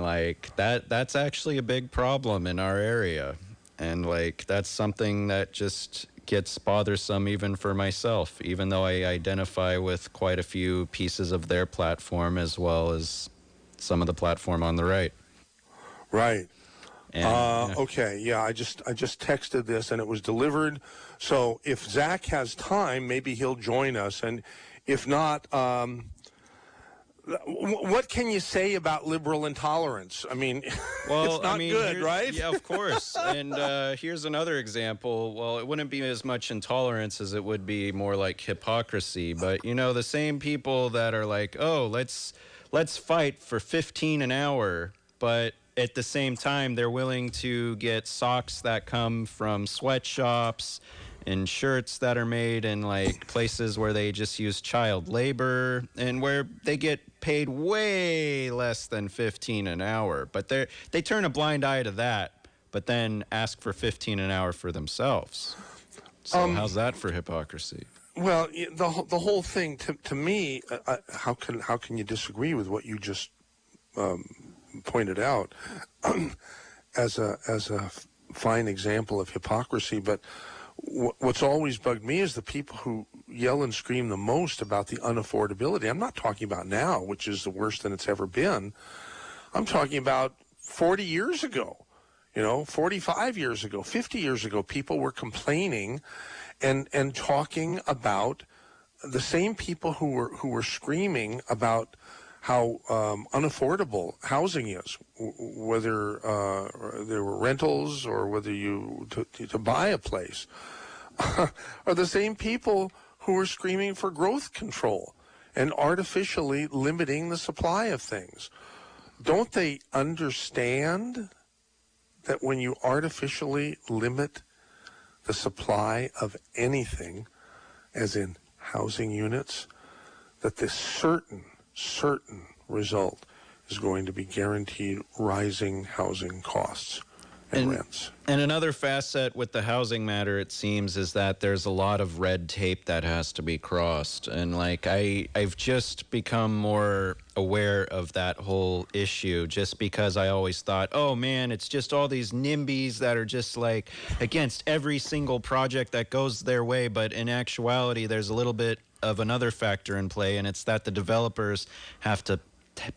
that's actually a big problem in our area. And that's something that just gets bothersome even for myself, even though I identify with quite a few pieces of their platform as well as some of the platform on the right. Right. And, okay. Yeah. I just texted this and it was delivered. So if Zach has time, maybe he'll join us. And if not, what can you say about liberal intolerance? I mean, it's not good, right? Yeah, of course. And here's another example. Well, it wouldn't be as much intolerance as it would be more like hypocrisy. But, the same people that are let's fight for $15 an hour, but at the same time, they're willing to get socks that come from sweatshops and shirts that are made in places where they just use child labor and where they get paid way less than $15 an hour. But they turn a blind eye to that, but then ask for $15 an hour for themselves. So how's that for hypocrisy? Well, the whole thing to me, how can you disagree with what you just pointed out as a fine example of hypocrisy? But what's always bugged me is the people who yell and scream the most about the unaffordability. I'm not talking about now, which is the worst than it's ever been. I'm talking about 40 years ago, 45 years ago, 50 years ago, people were complaining and talking about the same people who were screaming about how unaffordable housing is, whether there were rentals or whether to buy a place, are the same people who are screaming for growth control and artificially limiting the supply of things. Don't they understand that when you artificially limit the supply of anything, as in housing units, that this certain result is going to be guaranteed rising housing costs and rents. And another facet with the housing matter, it seems, is that there's a lot of red tape that has to be crossed. And I've just become more aware of that whole issue just because I always thought, oh man, it's just all these NIMBYs that are just against every single project that goes their way. But in actuality, there's a little bit of another factor in play, and it's that the developers have to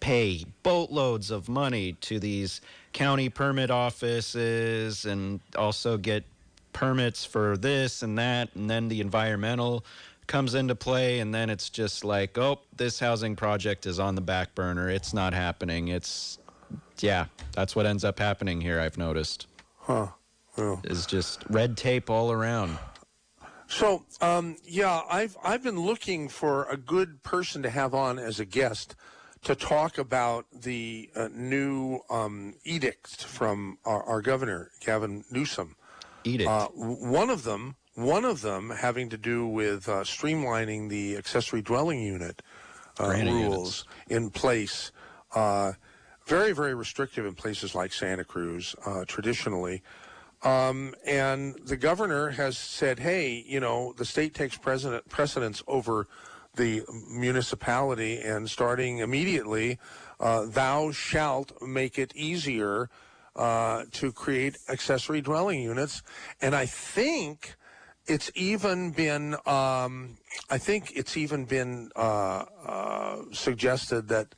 pay boatloads of money to these county permit offices and also get permits for this and that, and then the environmental comes into play, and then it's just this housing project is on the back burner. It's not happening. That's what ends up happening here, I've noticed. Huh. Well. It's just red tape all around. So, I've been looking for a good person to have on as a guest to talk about the new edict from our governor, Gavin Newsom. Edict. One of them having to do with streamlining the accessory dwelling unit rules in place. Very, very restrictive in places like Santa Cruz, traditionally. And the governor has said, hey, the state takes precedence over the municipality, and starting immediately, thou shalt make it easier to create accessory dwelling units, and I think it's even been suggested that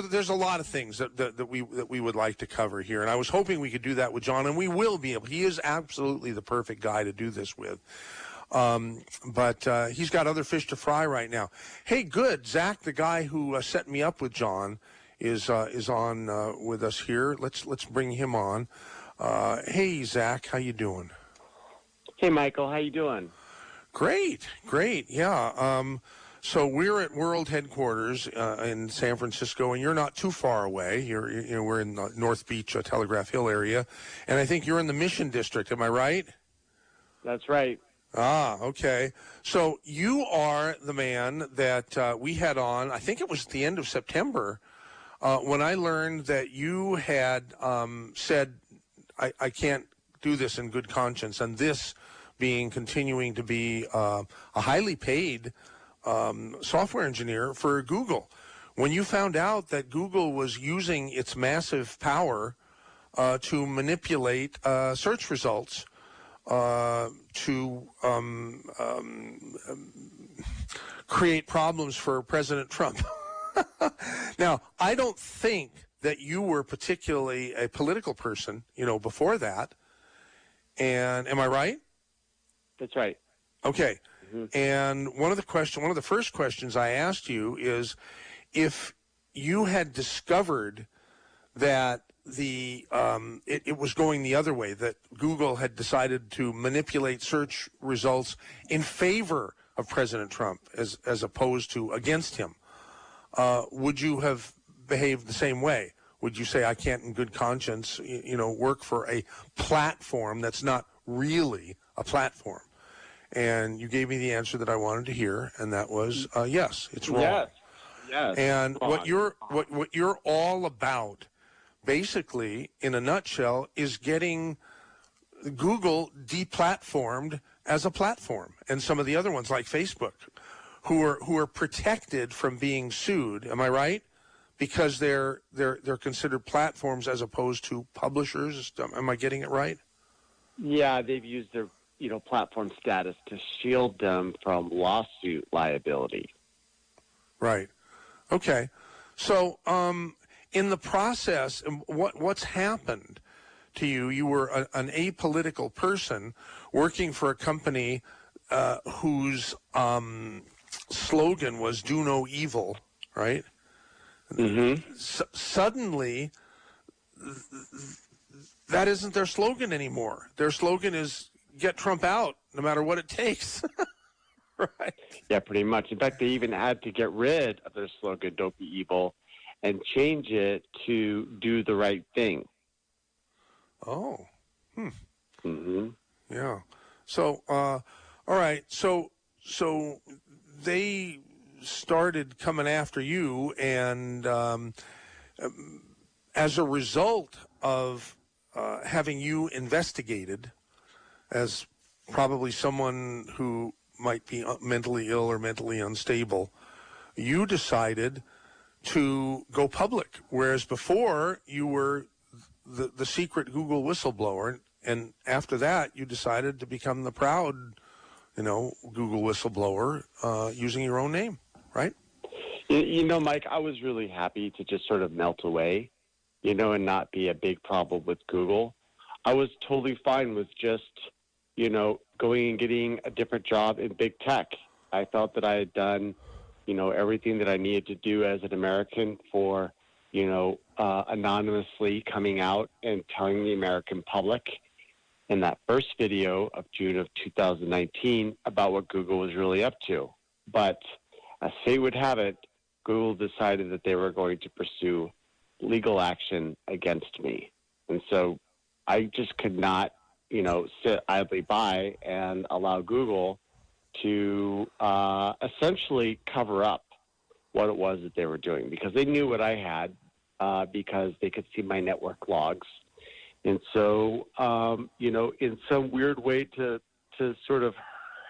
there's a lot of things that we would like to cover here, and I was hoping we could do that with John, and we will be able. He is absolutely the perfect guy to do this with. But he's got other fish to fry right now. Hey, good. Zach, the guy who set me up with John, is on with us here. Let's bring him on. Hey, Zach, how you doing? Hey, Michael, how you doing? Great. Yeah. So we're at World Headquarters in San Francisco, and you're not too far away. We're in the North Beach, Telegraph Hill area, and I think you're in the Mission District. Am I right? That's right. Ah, okay. So you are the man that we had on, I think it was at the end of September, when I learned that you had said, I can't do this in good conscience, and this being continuing to be a highly paid software engineer for Google. When you found out that Google was using its massive power to manipulate search results, to create problems for President Trump. Now, I don't think that you were particularly a political person, before that. And am I right? That's right. Okay. Mm-hmm. And one of the first questions I asked you is if you had discovered that it was going the other way, that Google had decided to manipulate search results in favor of President Trump as opposed to against him, would you have behaved the same way? Would you say, I can't in good conscience, work for a platform that's not really a platform? And you gave me the answer that I wanted to hear, and that was yes, it's wrong. Yes. And what you're all about, basically, in a nutshell, is getting Google deplatformed as a platform, and some of the other ones like Facebook, who are protected from being sued. Am I right? Because they're considered platforms as opposed to publishers. Am I getting it right? Yeah, they've used their platform status to shield them from lawsuit liability. Right. Okay. So, in the process, what's happened to you? You were an apolitical person working for a company whose slogan was "Do no evil," right? Mm-hmm. Suddenly, that isn't their slogan anymore. Their slogan is "Get Trump out, no matter what it takes." Right. Yeah, pretty much. In fact, they even had to get rid of their slogan, "Don't be evil," and change it to "Do the right thing." Oh. Mm-hmm. Yeah. So, all right. So they started coming after you, and as a result of having you investigated as probably someone who might be mentally ill or mentally unstable, you decided to go public, whereas before you were the secret Google whistleblower, and after that you decided to become the proud, Google whistleblower using your own name, right? Mike, I was really happy to just sort of melt away, and not be a big problem with Google. I was totally fine with just, going and getting a different job in big tech. I felt that I had done, everything that I needed to do as an American for, anonymously coming out and telling the American public in that first video of June of 2019 about what Google was really up to. But as fate would have it, Google decided that they were going to pursue legal action against me. And so I just could not, sit idly by and allow Google to essentially cover up what it was that they were doing, because they knew what I had, because they could see my network logs. And so, in some weird way to sort of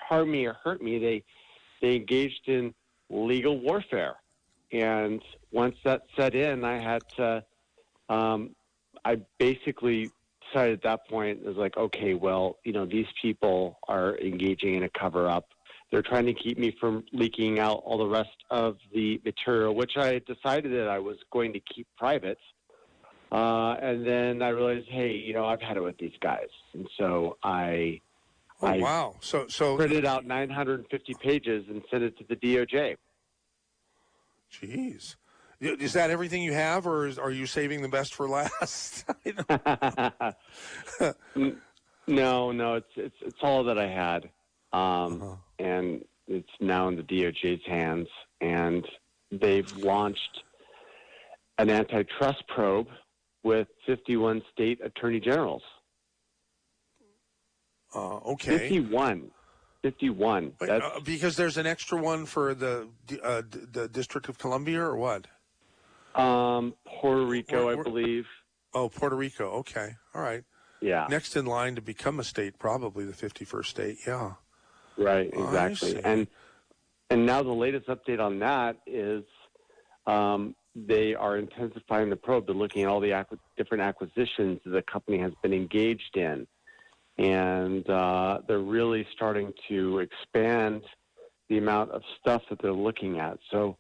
harm me or hurt me, they engaged in legal warfare. And once that set in, I had to, I basically decided at that point, it was like, okay, well, these people are engaging in a cover-up. They're trying to keep me from leaking out all the rest of the material, which I decided that I was going to keep private. And then I realized, hey, I've had it with these guys. And so I printed out 950 pages and sent it to the DOJ. Jeez. Is that everything you have, or are you saving the best for last? No, it's all that I had. And it's now in the DOJ's hands, and they've launched an antitrust probe with 51 state attorney generals. Okay. 51. Because there's an extra one for the District of Columbia, or what? Puerto Rico, I believe. Oh, Puerto Rico. Okay. All right. Yeah. Next in line to become a state, probably the 51st state. Yeah. Right, exactly. And now the latest update on that is they are intensifying the probe. They're looking at all the different acquisitions that the company has been engaged in. And they're really starting to expand the amount of stuff that they're looking at. So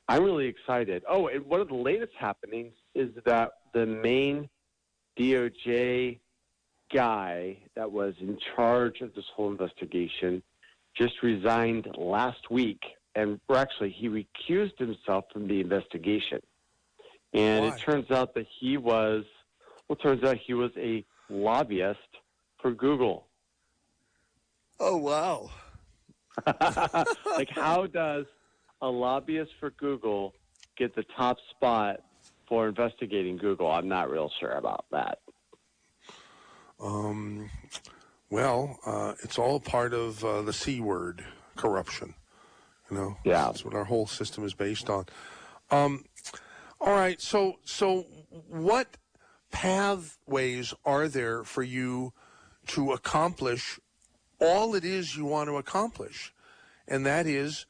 I'm really excited. Oh, and one of the latest happenings is that the main DOJ guy that was in charge of this whole investigation just resigned last week, and he recused himself from the investigation. And it turns out that he was a lobbyist for Google. Oh, wow. Like, how does a lobbyist for Google get the top spot for investigating Google? I'm not real sure about that. It's all part of the C word, corruption. Yeah. That's what our whole system is based on. All right. So what pathways are there for you to accomplish all it is you want to accomplish? And that is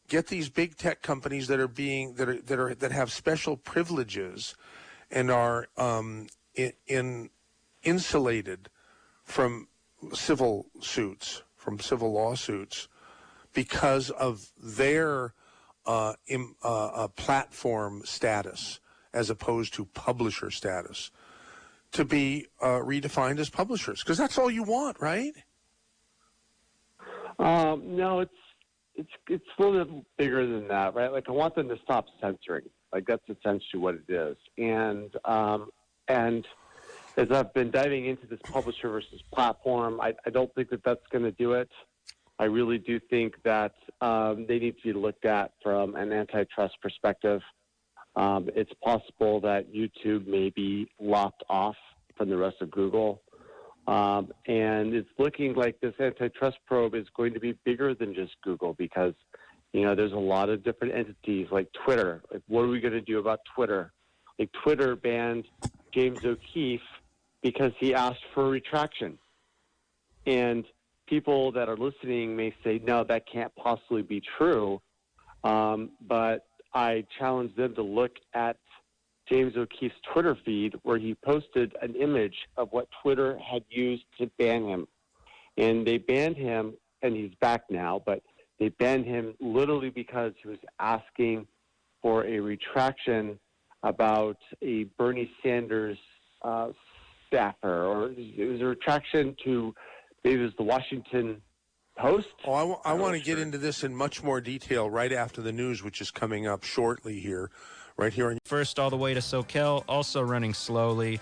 get these big tech companies that have special privileges and are insulated from civil suits, from civil lawsuits, because of their platform status as opposed to publisher status, to be redefined as publishers, because that's all you want, right? No, it's a little bit bigger than that, right? Like, I want them to stop censoring. Like, that's essentially what it is. And as I've been diving into this publisher versus platform, I don't think that that's going to do it. I really do think that they need to be looked at from an antitrust perspective. It's possible that YouTube may be lopped off from the rest of Google. And it's looking like this antitrust probe is going to be bigger than just Google, because, there's a lot of different entities like Twitter. Like, what are we going to do about Twitter? Like, Twitter banned James O'Keefe because he asked for a retraction. And people that are listening may say, no, that can't possibly be true. But I challenge them to look at James O'Keefe's Twitter feed, where he posted an image of what Twitter had used to ban him. And they banned him, and he's back now, but they banned him literally because he was asking for a retraction about a Bernie Sanders staffer, or it was a retraction to, maybe it was the Washington Post. Oh, I want to get into this in much more detail right after the news, which is coming up shortly here, right here. First, all the way to Soquel, also running slowly,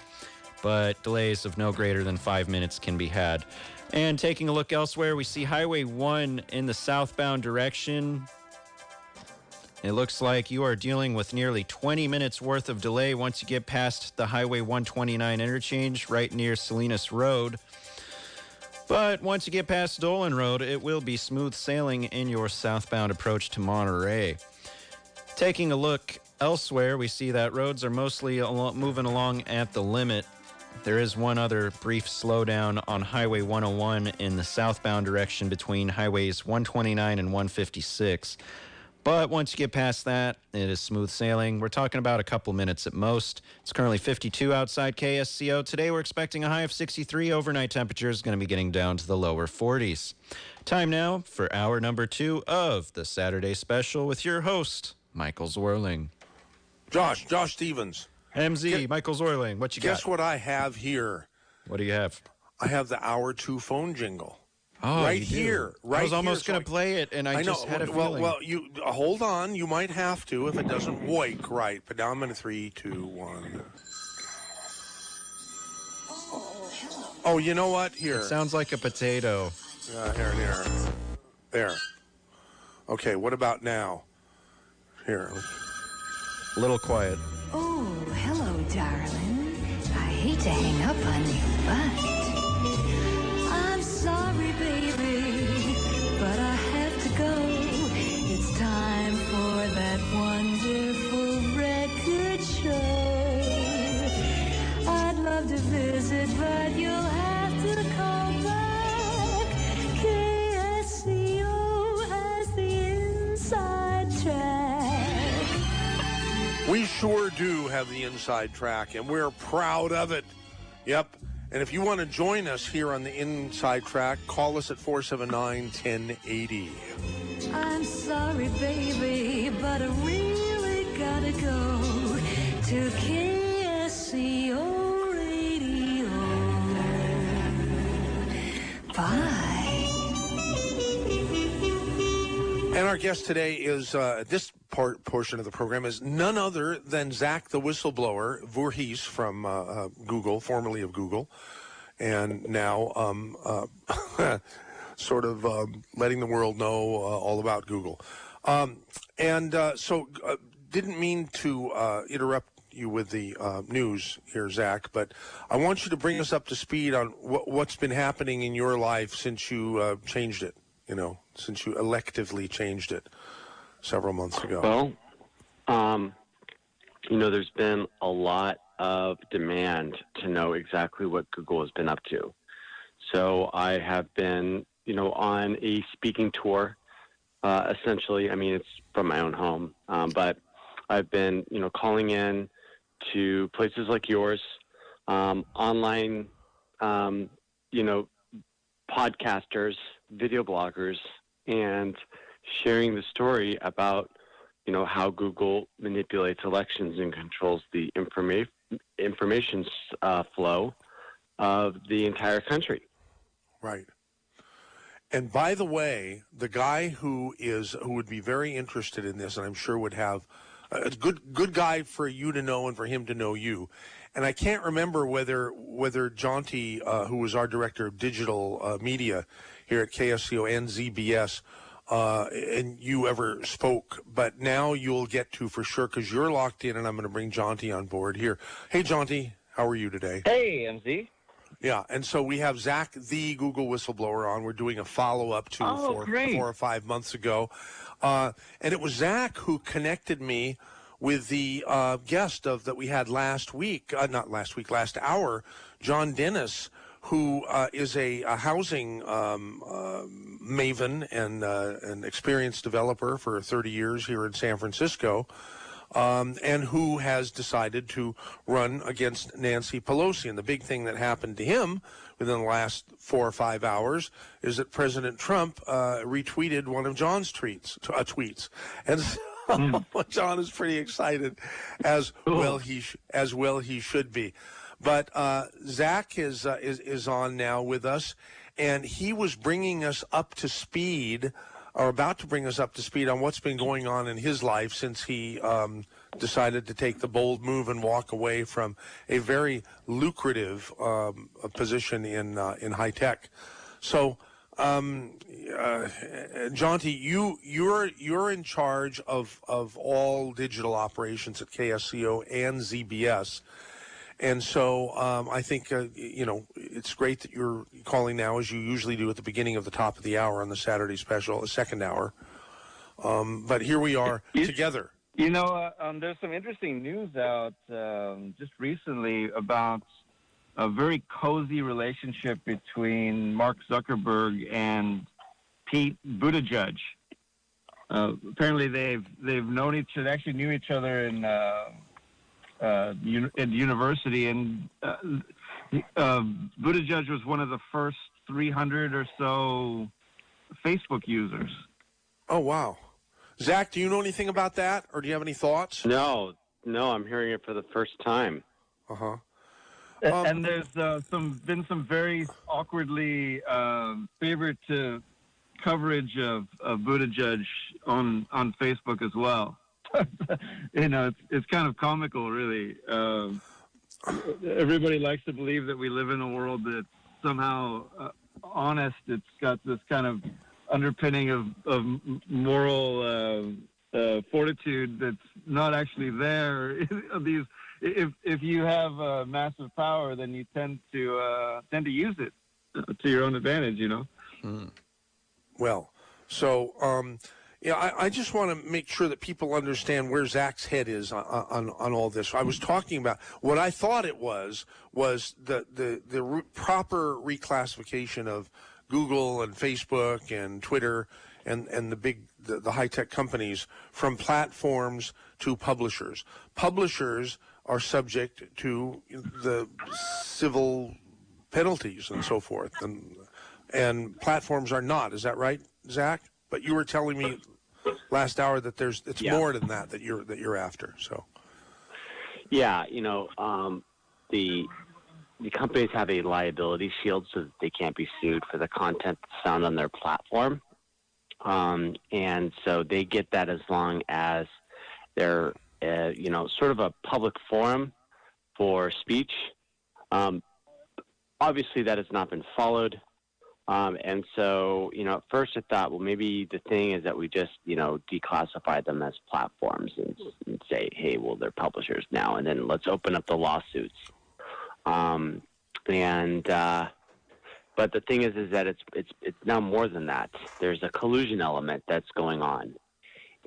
but delays of no greater than 5 minutes can be had. And taking a look elsewhere, we see Highway 1 in the southbound direction. It looks like you are dealing with nearly 20 minutes worth of delay once you get past the Highway 129 interchange right near Salinas Road. But once you get past Dolan Road, it will be smooth sailing in your southbound approach to Monterey. Taking a look elsewhere, we see that roads are mostly moving along at the limit. There is one other brief slowdown on Highway 101 in the southbound direction between Highways 129 and 156. But once you get past that, it is smooth sailing. We're talking about a couple minutes at most. It's currently 52 outside KSCO. Today we're expecting a high of 63. Overnight temperature is going to be getting down to the lower 40s. Time now for hour number 2 of the Saturday Special with your host, Michael Zwerling. Josh Stevens. MZ, Michael Zwerling, what you got? Guess what I have here? What do you have? I have the hour 2 phone jingle. Oh, right you do. here. Right I was almost here, going to play it, and I just had a feeling. Well, you hold on. You might have to if it doesn't wake right. But now I'm in 3, 2, 1. Oh, you know what? Here. It sounds like a potato. Here. There. Okay, what about now? Here. A little quiet. Oh, hello, darling. I hate to hang up on you, but I'm sorry, baby, but I have to go. It's time for that wonderful record show. I'd love to visit, but you'll have to call back. KSCO has the inside track. We sure do have the inside track, and we're proud of it. Yep. And if you want to join us here on the inside track, call us at 479-1080. I'm sorry, baby, but I really gotta go to KSCO Radio. Bye. And our guest today is, this portion of the program is none other than Zach the Whistleblower Vorhies from Google, formerly of Google, and now sort of letting the world know all about Google. So didn't mean to interrupt you with the news here, Zach, but I want you to bring us up to speed on what's been happening in your life since you changed it, since you electively changed it several months ago. Well, there's been a lot of demand to know exactly what Google has been up to. So I have been, on a speaking tour, essentially. I mean, it's from my own home, but I've been, calling in to places like yours, online, podcasters, video bloggers, and sharing the story about, how Google manipulates elections and controls the information flow of the entire country. Right. And by the way, the guy who would be very interested in this, and I'm sure would have a good guy for you to know and for him to know you. And I can't remember whether Jaunty, who was our director of digital media here at KSCO and ZBS, and you ever spoke, but now you'll get to for sure because you're locked in, and I'm going to bring Jaunty on board here. Hey, Jaunty, how are you today? Hey, MZ. Yeah, and so we have Zach, the Google whistleblower, on. We're doing a follow-up to 4 or 5 months ago. And it was Zach who connected me with the guest that we had last hour, John Dennis, who is a housing maven and an experienced developer for 30 years here in San Francisco, and who has decided to run against Nancy Pelosi. And the big thing that happened to him within the last 4 or 5 hours is that President Trump retweeted one of John's tweets. And so John is pretty excited, as well he should be. But Zach is on now with us, and he was bringing us up to speed, or about to bring us up to speed on what's been going on in his life since he decided to take the bold move and walk away from a very lucrative position in high tech. So, Jaunty, you're in charge of all digital operations at KSCO and ZBS. And so I think, it's great that you're calling now, as you usually do at the beginning of the top of the hour on the Saturday special, the second hour. But here we are together. There's some interesting news out just recently about a very cozy relationship between Mark Zuckerberg and Pete Buttigieg. apparently they've known each other, actually knew each other in university, and Buttigieg was one of the first 300 or so Facebook users. Oh, wow. Zach, do you know anything about that, or do you have any thoughts? No, I'm hearing it for the first time. Uh-huh. And there's been some very awkwardly favored coverage of Buttigieg on Facebook as well. It's kind of comical, really. Everybody likes to believe that we live in a world that's somehow honest. It's got this kind of underpinning of moral fortitude that's not actually there. If you have massive power, then you tend to use it to your own advantage. Well, so I just want to make sure that people understand where Zach's head is on all this. I was talking about what I thought it was the proper reclassification of Google and Facebook and Twitter and the high-tech companies from platforms to publishers. Publishers are subject to the civil penalties and so forth, and platforms are not. Is that right, Zach? But you were telling me last hour that it's more than that you're after. So, yeah, the companies have a liability shield so that they can't be sued for the content that's found on their platform, and so they get that as long as they're sort of a public forum for speech. Obviously, that has not been followed. And so, at first I thought, well, maybe the thing is that we just, declassify them as platforms and say, hey, well, they're publishers now, and then let's open up the lawsuits. But the thing is that it's now more than that. There's a collusion element that's going on,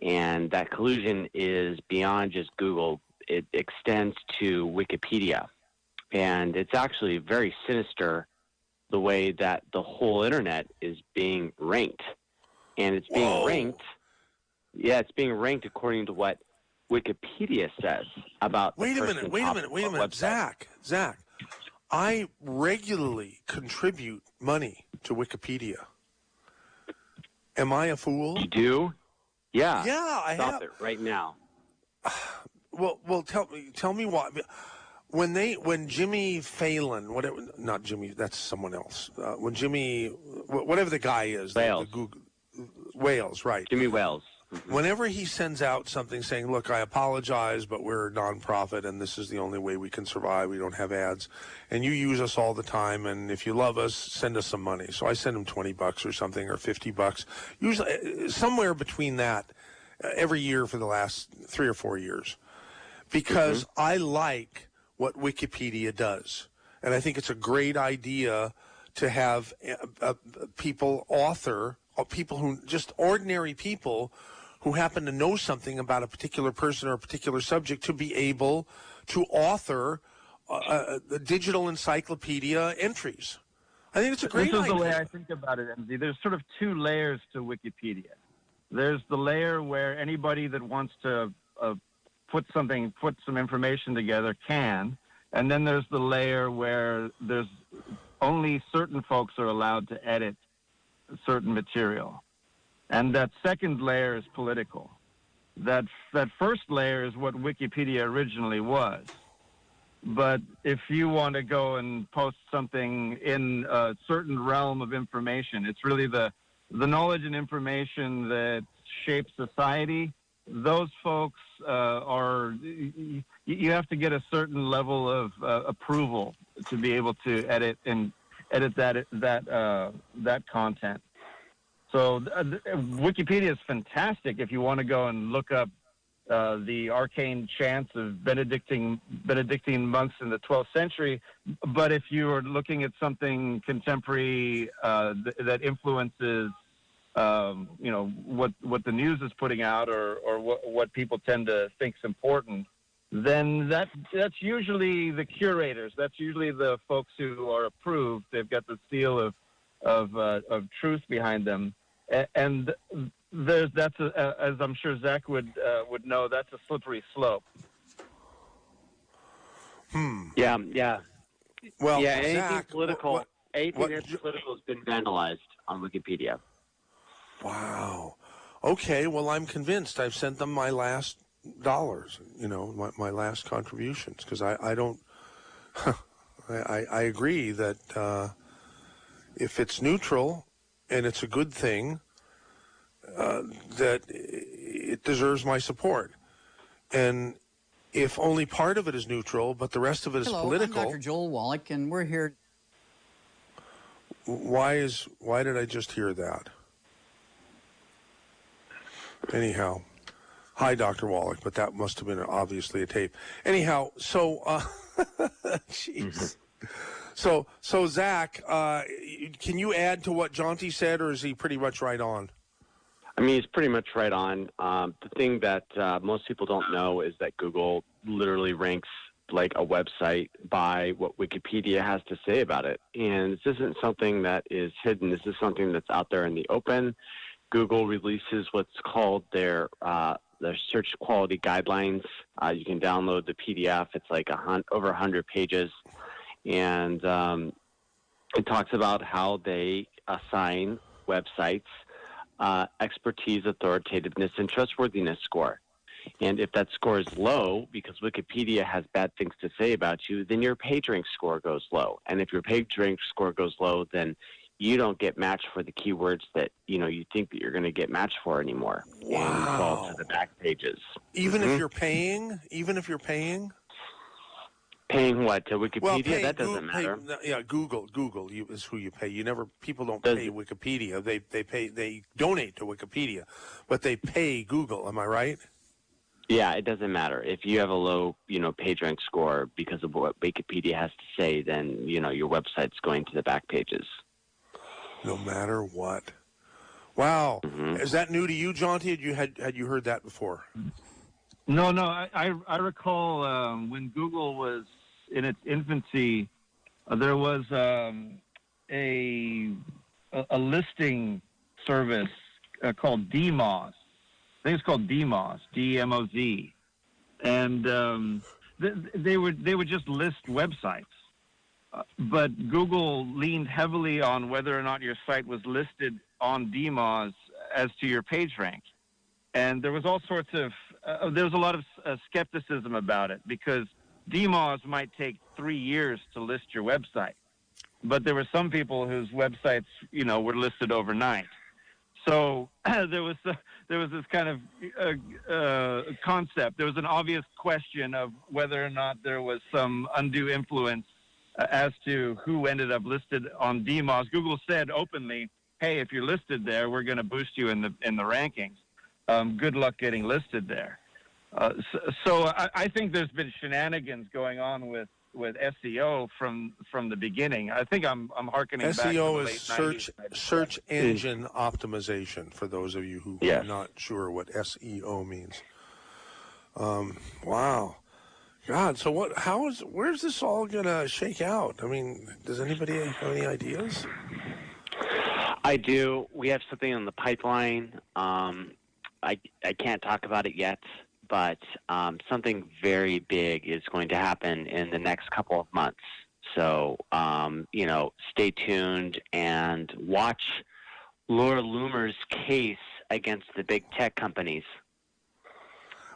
and that collusion is beyond just Google. It extends to Wikipedia, and it's actually very sinister the way that the whole internet is being ranked. And it's being ranked. Yeah, it's being ranked according to what Wikipedia says about Wait a minute. Zach, I regularly contribute money to Wikipedia. Am I a fool? You do? Yeah. Yeah, I have. Stop it right now. Well, tell me why. When Jimmy Fallon, not Jimmy, that's someone else. When Jimmy, whatever the guy is, Wales. Wales, right? Jimmy Wales. Mm-hmm. Whenever he sends out something saying, "Look, I apologize, but we're a nonprofit, and this is the only way we can survive. We don't have ads, and you use us all the time. And if you love us, send us some money." So I send him $20 or something, or $50, usually somewhere between that, every year for the last 3 or 4 years, because I like what Wikipedia does. And I think it's a great idea to have people who, just ordinary people who happen to know something about a particular person or a particular subject, to be able to author the digital encyclopedia entries. I think it's a great idea. This is the way I think about it, MZ. There's sort of 2 layers to Wikipedia. There's the layer where anybody that wants to put some information together can, and then there's the layer where there's only certain folks are allowed to edit certain material, and that second layer is political. That first layer is what Wikipedia originally was, but if you want to go and post something in a certain realm of information, it's really the knowledge and information that shapes society. Those folks you have to get a certain level of approval to be able to edit that content. So Wikipedia is fantastic if you want to go and look up the arcane chants of Benedictine monks in the 12th century. But if you are looking at something contemporary that influences what the news is putting out, or what people tend to think is important, then that's usually the curators. That's usually the folks who are approved. They've got the seal of truth behind them, and as I'm sure Zach would know, that's a slippery slope. Yeah. Well, yeah, anything Zach, political, anything that's political has been vandalized on Wikipedia. Wow. Okay, well, I'm convinced. I've sent them my last dollars, my last contributions, because I don't, I agree that if it's neutral and it's a good thing, that it deserves my support. And if only part of it is neutral, but the rest of it is political. I'm Dr. Joel Wallach, and we're here. Why did I just hear that? Anyhow, hi, Dr. Wallach, but that must have been obviously a tape. Anyhow, so, jeez. So Zach, can you add to what Jonty said, or is he pretty much right on? I mean, he's pretty much right on. The thing that most people don't know is that Google literally ranks like a website by what Wikipedia has to say about it. And this isn't something that is hidden. This is something that's out there in the open. Google releases what's called their search quality guidelines. You can download the PDF. It's like over 100 pages. And it talks about how they assign websites expertise, authoritativeness, and trustworthiness score. And if that score is low, because Wikipedia has bad things to say about you, then your PageRank score goes low. And if your PageRank score goes low, then you don't get matched for the keywords that you think that you're going to get matched for anymore. Wow. And you fall to the back pages. Even if you're paying? Even if you're paying? Paying what? To Wikipedia? Well, that doesn't matter. Google is who you pay. People don't pay Wikipedia. They donate to Wikipedia, but they pay Google. Am I right? Yeah, it doesn't matter. If you have a low, PageRank score because of what Wikipedia has to say, then, your website's going to the back pages. No matter what. Wow. Mm-hmm. Is that new to you, Jonty? Had you heard that before? No. I recall when Google was in its infancy, there was a listing service called DMOZ. I think it's called DMOZ, D-M-O-Z, and they would just list websites. But Google leaned heavily on whether or not your site was listed on DMOZ as to your PageRank. And there was all sorts of there was a lot of skepticism about it because DMOZ might take 3 years to list your website, but there were some people whose websites were listed overnight. So there was this kind of concept. There was an obvious question of whether or not there was some undue influence as to who ended up listed on DMOZ. Google said openly, "Hey, if you're listed there, we're going to boost you in the rankings. Good luck getting listed there." So I think there's been shenanigans going on with SEO from the beginning. I think I'm hearkening back to the SEO late is 90s. search engine optimization, for those of you who are not sure what SEO means. Wow. God, so where's this all going to shake out? I mean, does anybody have any ideas? I do. We have something on the pipeline. I can't talk about it yet, but something very big is going to happen in the next couple of months. So, stay tuned and watch Laura Loomer's case against the big tech companies.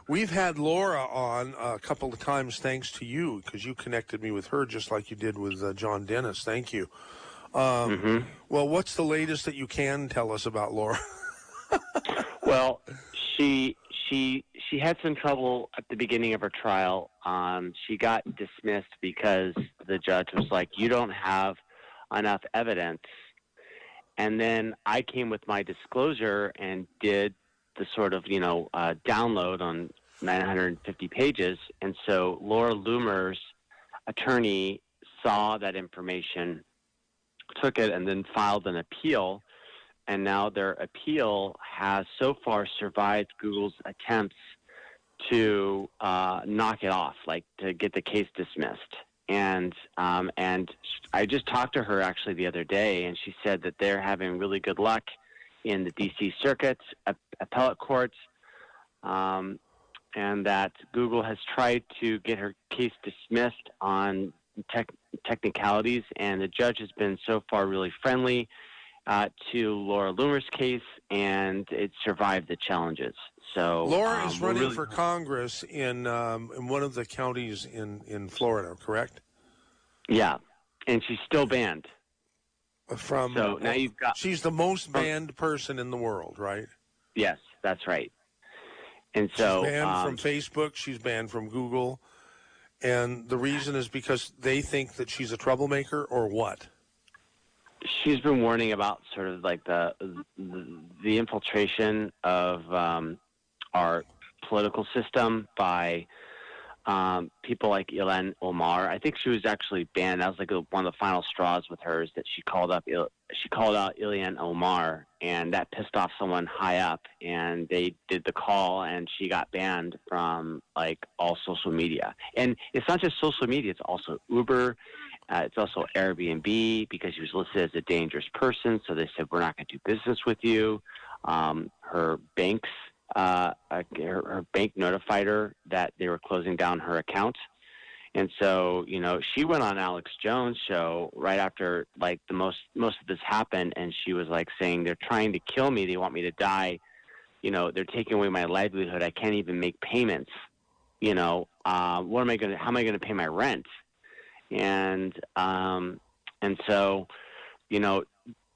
We've had Laura on a couple of times thanks to you, because you connected me with her just like you did with John Dennis. Thank you. Well, what's the latest that you can tell us about Laura? Well, she had some trouble at the beginning of her trial. She got dismissed because the judge was like, "You don't have enough evidence." And then I came with my disclosure and did the sort of, download on 950 pages. And so Laura Loomer's attorney saw that information, took it, and then filed an appeal. And now their appeal has so far survived Google's attempts to knock it off, like to get the case dismissed. And I just talked to her actually the other day, and she said that they're having really good luck in the D.C. Circuit, appellate courts, and that Google has tried to get her case dismissed on technicalities, and the judge has been so far really friendly to Laura Loomer's case, and it survived the challenges. So Laura is running for Congress in one of the counties in Florida, correct? Yeah, and she's still banned. So now you've got. She's the most banned person in the world, right? Yes, that's right. And so she's banned from Facebook. She's banned from Google, and the reason is because they think that she's a troublemaker, or what? She's been warning about sort of like the infiltration of our political system by people like Ilhan Omar. I think she was actually banned. That was like one of the final straws with her, is that she called out Ilhan Omar, and that pissed off someone high up, and they did the call, and she got banned from like all social media. And it's not just social media; it's also Uber. It's also Airbnb, because she was listed as a dangerous person. So they said, we're not going to do business with you. Her bank notified her that they were closing down her account. And so, she went on Alex Jones' show right after like most of this happened. And she was like saying, they're trying to kill me. They want me to die. They're taking away my livelihood. I can't even make payments. How am I going to pay my rent? And so,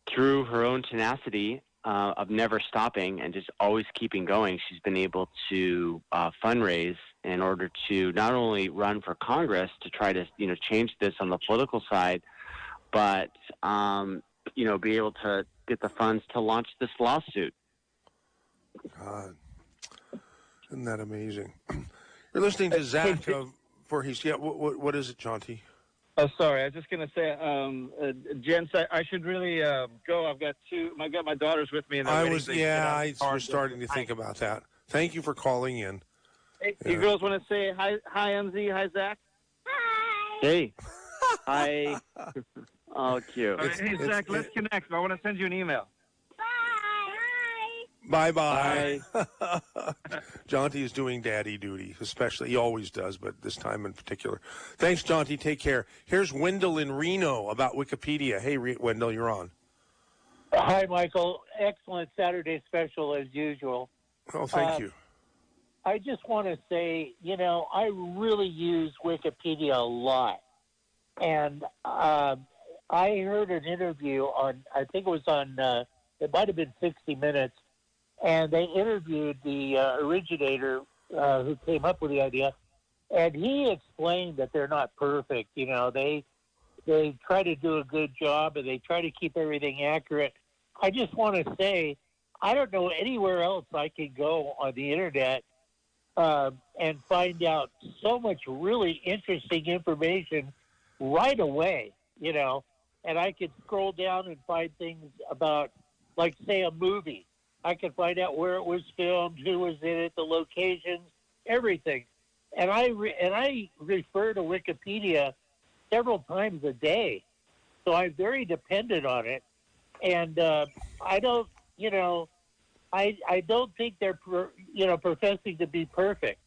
through her own tenacity of never stopping and just always keeping going, she's been able to fundraise in order to not only run for Congress to try to, change this on the political side, but, be able to get the funds to launch this lawsuit. God, isn't that amazing? You're listening to Zach Vorhies. Yeah, what is it, Jonty? Oh, sorry. I was just going to say, gents, I should really go. I've got my daughters with me. And I was starting to think about that. Thank you for calling in. Hey, you girls want to say hi, MZ, hi, Zach? Hi. Hey. Hi. Oh, cute. Hey, Zach, let's connect. I want to send you an email. Bye-bye. Jonty is doing daddy duty, especially. He always does, but this time in particular. Thanks, Jonty. Take care. Here's Wendell in Reno about Wikipedia. Hey, Wendell, you're on. Hi, Michael. Excellent Saturday special as usual. Oh, thank you. I just want to say, I really use Wikipedia a lot. And I heard an interview on, I think it was on, it might have been 60 Minutes, and they interviewed the originator who came up with the idea, and he explained that they're not perfect. They try to do a good job, and they try to keep everything accurate. I just want to say, I don't know anywhere else I can go on the internet and find out so much really interesting information right away, and I could scroll down and find things about, like, say, a movie. I could find out where it was filmed, who was in it, the locations, everything. And I refer to Wikipedia several times a day, so I'm very dependent on it. And I don't, I don't think they're, professing to be perfect.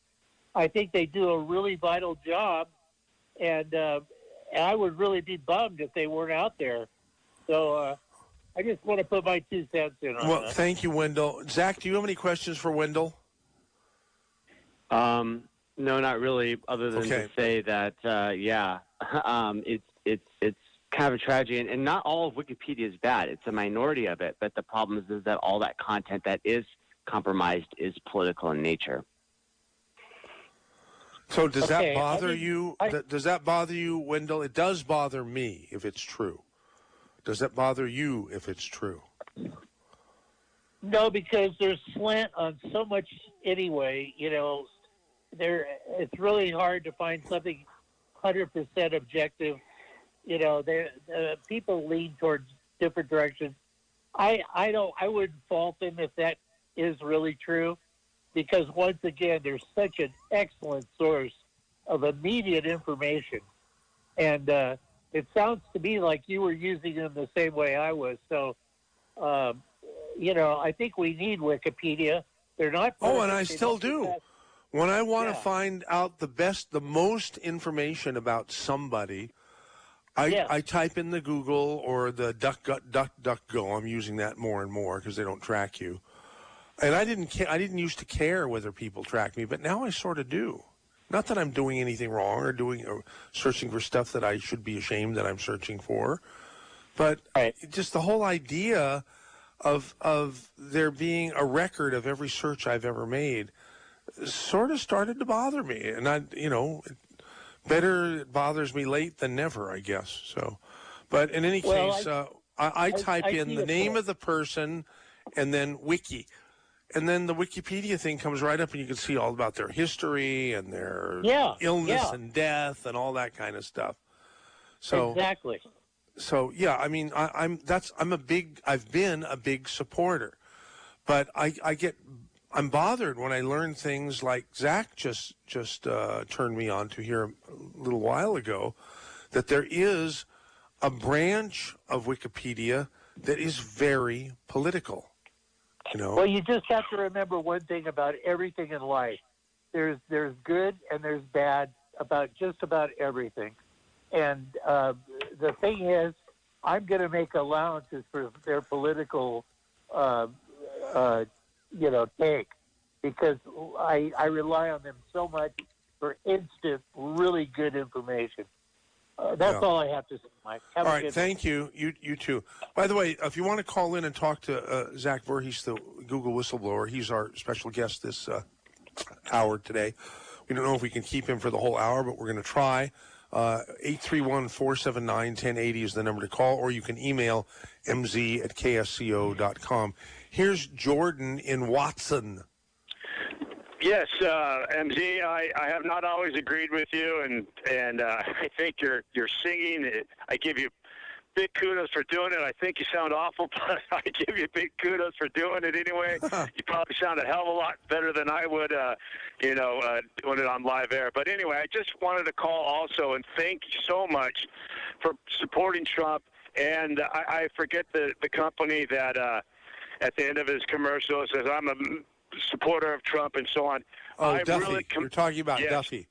I think they do a really vital job, and I would really be bummed if they weren't out there. So I just want to put my 2 cents in on that. Thank you, Wendell. Zach, do you have any questions for Wendell? No, not really, other than to say that, it's kind of a tragedy, and not all of Wikipedia is bad. It's a minority of it, but the problem is that all that content that is compromised is political in nature. So does that bother you? Does that bother you, Wendell? It does bother me if it's true. Does that bother you if it's true? No, because there's slant on so much anyway. It's really hard to find something 100% objective. People lean towards different directions. I wouldn't fault them if that is really true, because once again, there's such an excellent source of immediate information, and it sounds to me like you were using them the same way I was. So I think we need Wikipedia. They're not. Oh, and I perfect. They still don't do. that. When I want to Yeah. find out the most information about somebody, I type in the Google or the DuckDuckGo. I'm using that more and more because they don't track you. And I didn't used to care whether people track me, but now I sort of do. Not that I'm doing anything wrong or searching for stuff that I should be ashamed that I'm searching for, but just the whole idea of there being a record of every search I've ever made sort of started to bother me. And better it bothers me late than never, I guess. So, but in any case, I type in the name of the person and then wiki. And then the Wikipedia thing comes right up, and you can see all about their history and their illness and death and all that kind of stuff. So exactly. So yeah, I mean, I've been a big supporter, but I'm bothered when I learn things like Zach just turned me on to here a little while ago, that there is a branch of Wikipedia that is very political. Well, you just have to remember one thing about everything in life. There's good and there's bad about just about everything. And the thing is, I'm going to make allowances for their political, take, because I rely on them so much for instant, really good information. That's all I have to say, Mike. All right, thank you. You too. By the way, if you want to call in and talk to Zach Vorhies, the Google whistleblower, he's our special guest this hour today. We don't know if we can keep him for the whole hour, but we're going to try. 831-479-1080 is the number to call, or you can email mz@ksco.com. Here's Jordan in Watson. Yes, MZ, I have not always agreed with you, and I think you're singing. I give you big kudos for doing it. I think you sound awful, but I give you big kudos for doing it anyway. You probably sound a hell of a lot better than I would, doing it on live air. But anyway, I just wanted to call also and thank you so much for supporting Trump. And I forget the company that at the end of his commercial says, I'm a supporter of Trump and so on. Oh, Duffy. You're talking about Duffy.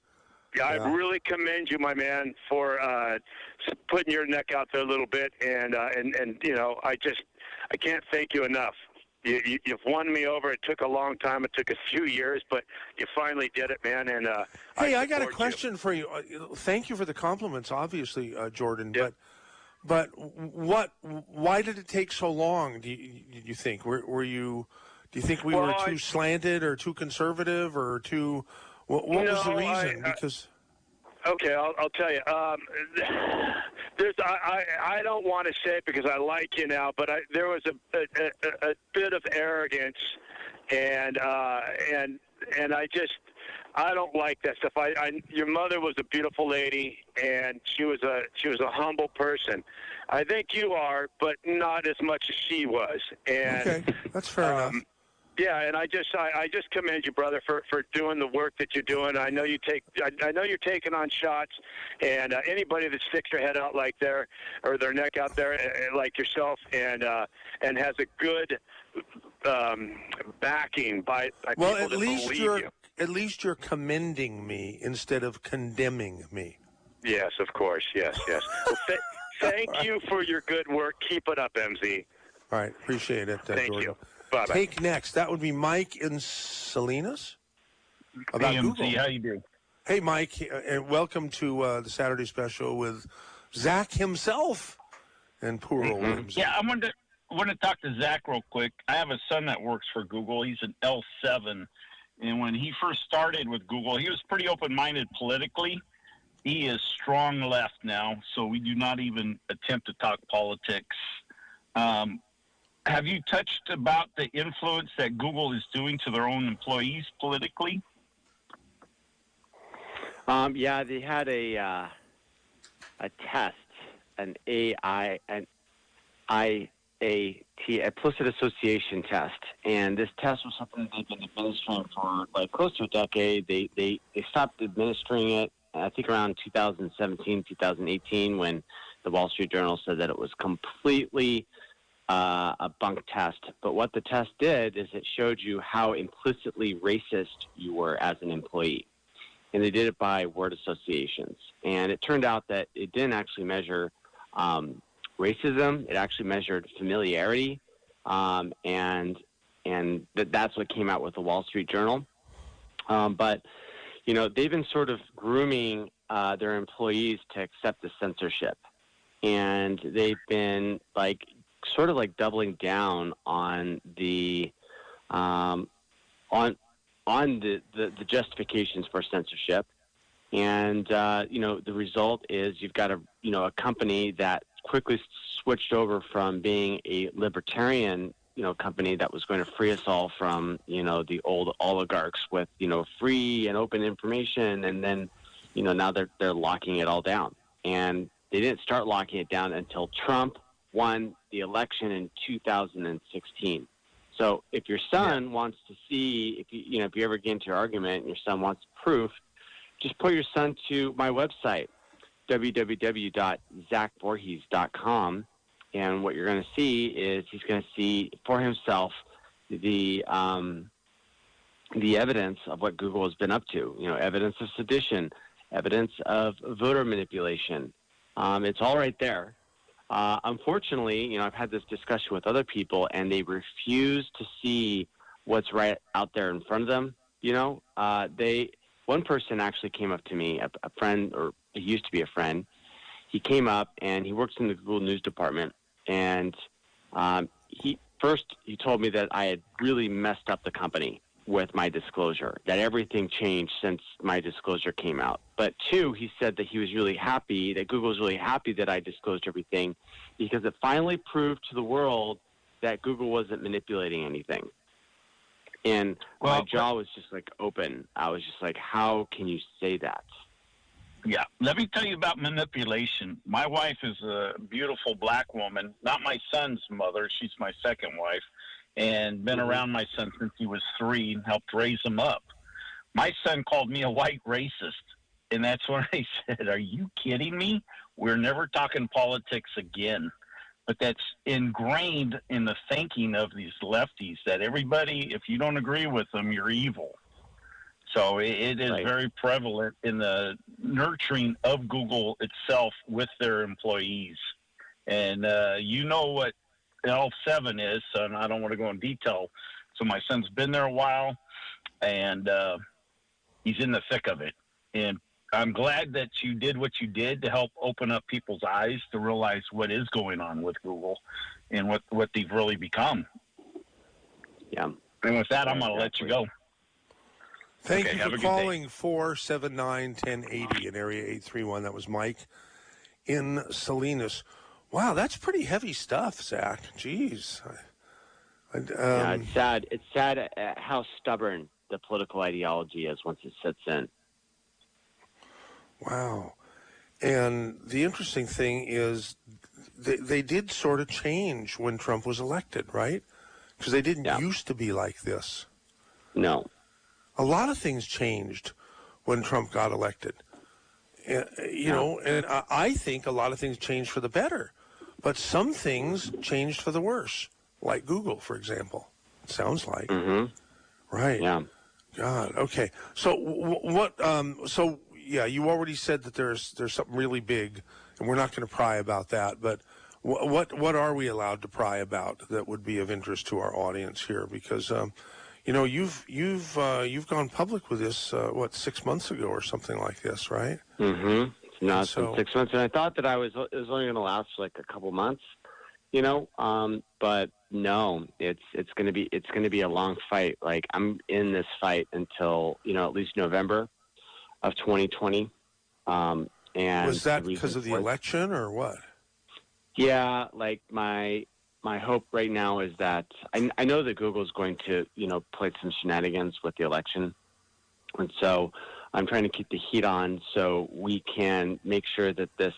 Yeah, I really commend you, my man, for putting your neck out there a little bit, and I can't thank you enough. You've won me over. It took a long time. It took a few years, but you finally did it, man. And hey, I got a question for you. Thank you for the compliments, obviously, Jordan. Yep. But why did it take so long? Do you think? Were you? Do you think we were too slanted or too conservative or too? What was the reason? Okay, I'll tell you. I don't want to say it because I like you now, but there was a bit of arrogance, and I don't like that stuff. Your mother was a beautiful lady, and she was a humble person. I think you are, but not as much as she was. And okay, that's fair enough. Yeah, and I just commend you, brother, for doing the work that you're doing. I know you're taking on shots, and anybody that sticks their head out like their neck out there like yourself, and has a good backing by people that believe you. At least you're commending me instead of condemning me. Yes, of course. Yes. Well, thank you for your good work. Keep it up, MZ. All right, appreciate it, Thank Jordan. you. Bye-bye. Take next. That would be Mike in Salinas. About hey, Google. MZ, how you doing? Hey, Mike, and welcome to the Saturday Special with Zach himself and poor old MZ. Yeah, I want to talk to Zach real quick. I have a son that works for Google. He's an L7, and when he first started with Google, he was pretty open-minded politically. He is strong left now, so we do not even attempt to talk politics. Have you touched about the influence that Google is doing to their own employees politically? Yeah, they had a test, an IAT, a implicit association test, and this test was something they've been administering for like close to a decade. They stopped administering it, I think, around 2017, 2018, when the Wall Street Journal said that it was completely a bunk test. But what the test did is it showed you how implicitly racist you were as an employee. And they did it by word associations. And it turned out that it didn't actually measure racism. It actually measured familiarity. And that's what came out with the Wall Street Journal. But, you know, they've been sort of grooming their employees to accept the censorship. And they've been sort of doubling down on the the justifications for censorship. And, you know, the result is you've got a company that quickly switched over from being a libertarian, company that was going to free us all from, the old oligarchs with, free and open information. And then, now they're locking it all down. And they didn't start locking it down until Trump won the election in 2016. So if your son wants to see, if you ever get into an argument and your son wants proof, just put your son to my website, www.zachvorhies.com. And what you're going to see is he's going to see for himself the evidence of what Google has been up to, evidence of sedition, evidence of voter manipulation. It's all right there. Unfortunately, I've had this discussion with other people, and they refuse to see what's right out there in front of them. One person actually came up to me, a friend, or he used to be a friend. He came up, and he works in the Google News department, and he told me that I had really messed up the company with my disclosure, that everything changed since my disclosure came out. But two, he said that he was really happy, that Google was really happy that I disclosed everything, because it finally proved to the world that Google wasn't manipulating anything. And my jaw was just open. I was just like, how can you say that? Yeah, let me tell you about manipulation. My wife is a beautiful black woman, not my son's mother. She's my second wife, and been around my son since he was 3 and helped raise him up. My son called me a white racist, and that's when I said, are you kidding me? We're never talking politics again. But that's ingrained in the thinking of these lefties, that everybody, if you don't agree with them, you're evil. So it is very prevalent in the nurturing of Google itself with their employees. And you know what L7 is, and I don't want to go in detail. So my son's been there a while, and he's in the thick of it. And I'm glad that you did what you did to help open up people's eyes to realize what is going on with Google and what they've really become. Yeah. And with that, I'm going to let you go. Thank you for calling 479-1080 in area 831. That was Mike in Salinas. Wow, that's pretty heavy stuff, Zach. Jeez. Yeah, it's sad. It's sad how stubborn the political ideology is once it sets in. Wow. And the interesting thing is they did sort of change when Trump was elected, right? Because they didn't used to be like this. No. A lot of things changed when Trump got elected. And I think a lot of things changed for the better. But some things changed for the worse, like Google, for example. It sounds like. Mm-hmm. Right. Yeah. God. Okay. So what? Yeah, you already said that there's something really big, and we're not going to pry about that. But what are we allowed to pry about that would be of interest to our audience here? Because you've gone public with this 6 months ago or something like this, right? Mm-hmm. No, it's been 6 months, and I thought that it was only going to last a couple months, but no, it's going to be a long fight. I'm in this fight until at least November of 2020. And was that because of the election or what? Yeah, my hope right now is that I know that Google's going to play some shenanigans with the election, and so I'm trying to keep the heat on so we can make sure that this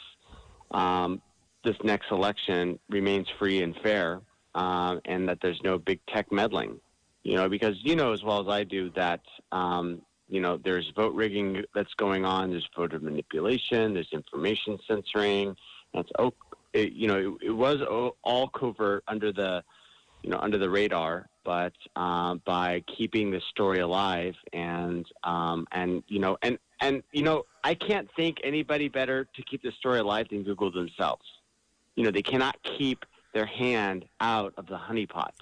next election remains free and fair, and that there's no big tech meddling. Because as well as I do that there's vote rigging that's going on, there's voter manipulation, there's information censoring. That's it was all covert under the radar, but by keeping the story alive and I can't think anybody better to keep the story alive than Google themselves. They cannot keep their hand out of the honeypot.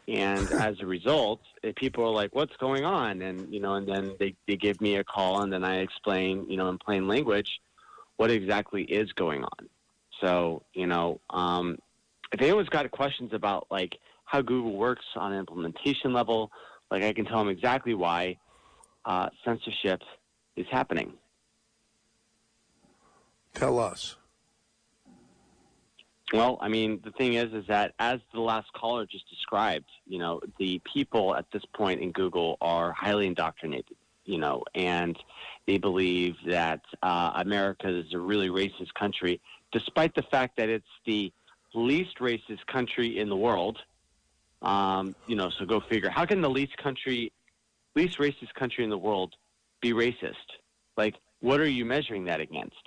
And as a result, people are like, what's going on? And, and then they give me a call, and then I explain, in plain language, what exactly is going on. So, if anyone's got questions about, like, how Google works on an implementation level, like, I can tell them exactly why censorship is happening. Tell us. Well, I mean, the thing is that as the last caller just described, the people at this point in Google are highly indoctrinated, and they believe that America is a really racist country, despite the fact that it's the least racist country in the world. So go figure. How can the least racist country in the world be racist? Like, what are you measuring that against?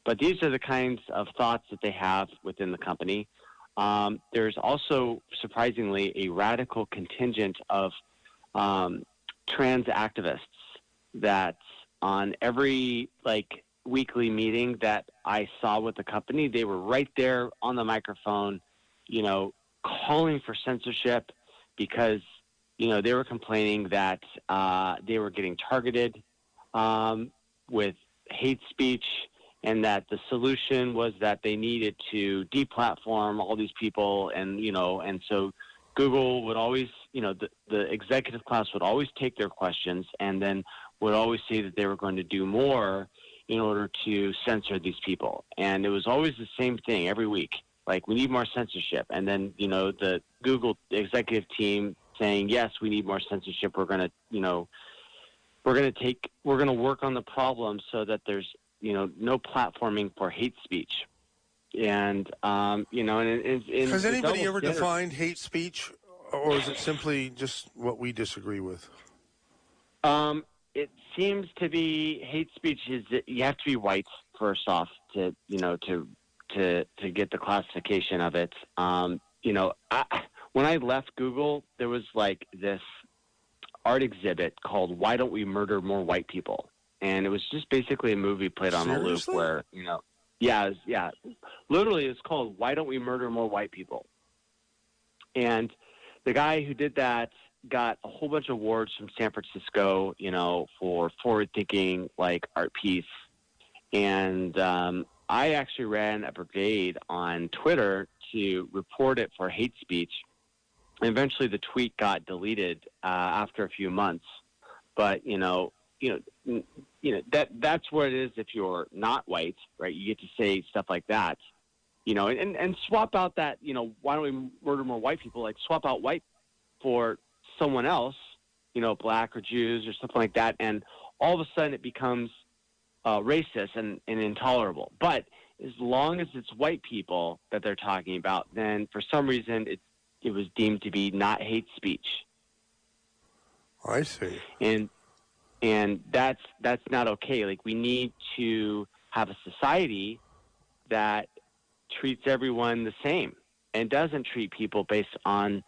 But these are the kinds of thoughts that they have within the company. There's also, surprisingly, a radical contingent of trans activists that on every, weekly meeting that I saw with the company, they were right there on the microphone, calling for censorship because, they were complaining that they were getting targeted with hate speech, and that the solution was that they needed to deplatform all these people. And, and so Google would always, the executive class would always take their questions and then would always say that they were going to do more in order to censor these people. And it was always the same thing every week. Like, we need more censorship. And then, the Google executive team saying, yes, we need more censorship. We're going to, we're going to work on the problem so that there's, no platforming for hate speech. And, has anybody ever defined hate speech, or is it simply just what we disagree with? It seems to be hate speech is that you have to be white first off to get the classification of it. When I left Google, there was like this art exhibit called "Why Don't We Murder More White People?" And it was just basically a movie played on a loop where, literally it's called "Why Don't We Murder More White People?" And the guy who did that got a whole bunch of awards from San Francisco, for forward-thinking, art piece. And I actually ran a brigade on Twitter to report it for hate speech. And eventually the tweet got deleted after a few months. But, that's what it is if you're not white, right? You get to say stuff like that, and swap out that, why don't we murder more white people? Like, swap out white for someone else, black or Jews or something like that. And all of a sudden it becomes racist and intolerable. But as long as it's white people that they're talking about, then for some reason it was deemed to be not hate speech. I see. And that's not okay. Like, we need to have a society that treats everyone the same and doesn't treat people based on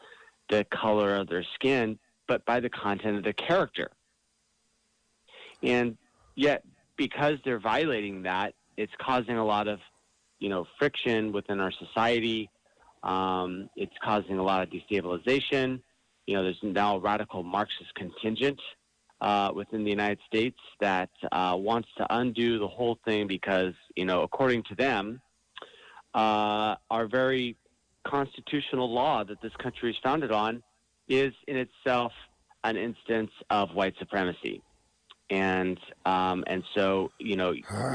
the color of their skin, but by the content of their character. And yet, because they're violating that, it's causing a lot of, friction within our society. It's causing a lot of destabilization. There's now a radical Marxist contingent within the United States that wants to undo the whole thing because, according to them, our very constitutional law that this country is founded on is in itself an instance of white supremacy. And so,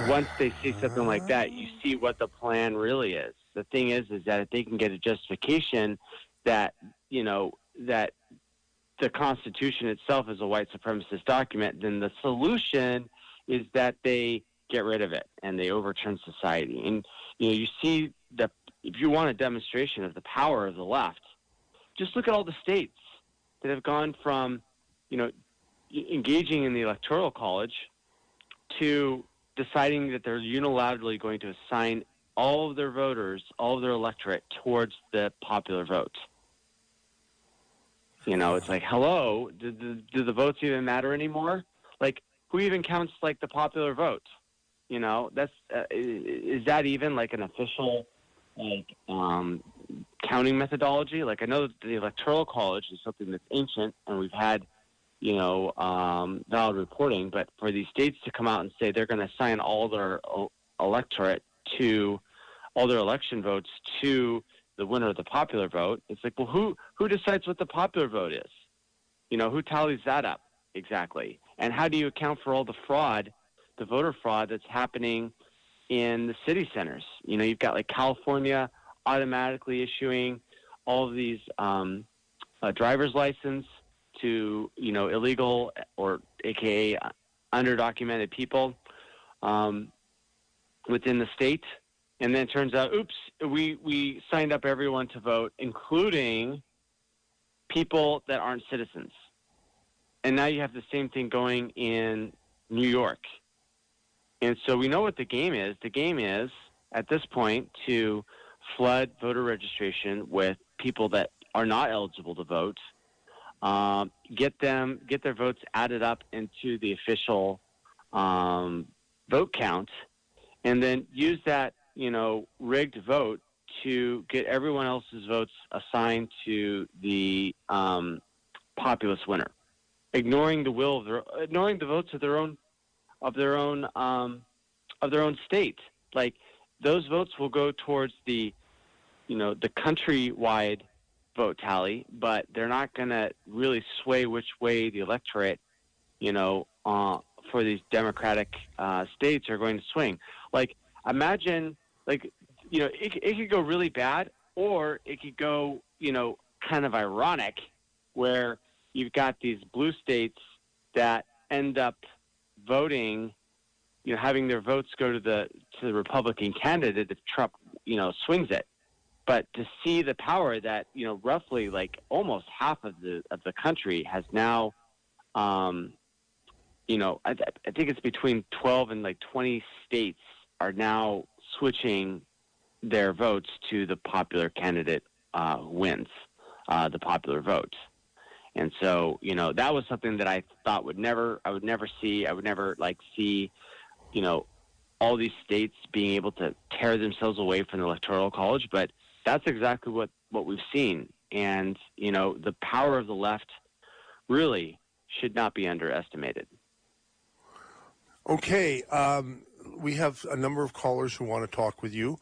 once they say something like that, you see what the plan really is. The thing is that if they can get a justification that, that the Constitution itself is a white supremacist document, then the solution is that they get rid of it and they overturn society. And, you see if you want a demonstration of the power of the left, just look at all the states that have gone from, engaging in the Electoral College to deciding that they're unilaterally going to assign all of their voters, all of their electorate towards the popular vote. You know, it's like, hello, do the votes even matter anymore? Like, who even counts like the popular vote? You know, that's is that even like an official like counting methodology? Like, I know that the Electoral College is something that's ancient, and we've had, you know, valid reporting. But for these states to come out and say they're going to assign all their electorate to all their election votes to the winner of the popular vote, it's like, well, who decides what the popular vote is? You know, who tallies that up exactly? And how do you account for all the fraud, the voter fraud that's happening in the city centers? You know, you've got like California automatically issuing all of these driver's license to, you know, illegal or AKA underdocumented people within the state. And then it turns out, oops, we signed up everyone to vote, including people that aren't citizens. And now you have the same thing going in New York. And so we know what the game is. The game is, at this point, to flood voter registration with people that are not eligible to vote, get their votes added up into the official vote count, and then use that, you know, rigged vote to get everyone else's votes assigned to the populist winner, ignoring the will of ignoring the votes of their own state. Like, those votes will go towards the, you know, the countrywide vote tally, but they're not going to really sway which way the electorate, you know, for these Democratic states are going to swing. Like, imagine, like, you know, it could go really bad, or it could go, you know, kind of ironic, where you've got these blue states that end up voting, you know, having their votes go to the Republican candidate if Trump, you know, swings it. But to see the power that, you know, roughly like almost half of the country has now, you know, I think it's between 12 and like 20 states are now switching their votes to the popular candidate wins the popular vote. And so, you know, that was something that I thought I would never see, you know, all these states being able to tear themselves away from the Electoral College. But that's exactly what we've seen. And, you know, the power of the left really should not be underestimated. Okay, we have a number of callers who want to talk with you,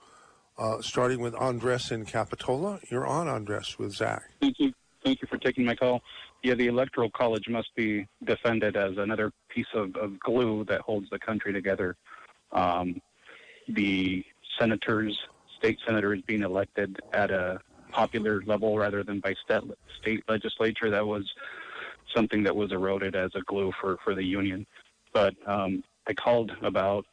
starting with Andres in Capitola. You're on, Andres, with Zach. Thank you. Thank you for taking my call. Yeah, the Electoral College must be defended as another piece of glue that holds the country together. The senators, state senators being elected at a popular level rather than by state legislature, that was something that was eroded as a glue for the union. But I called about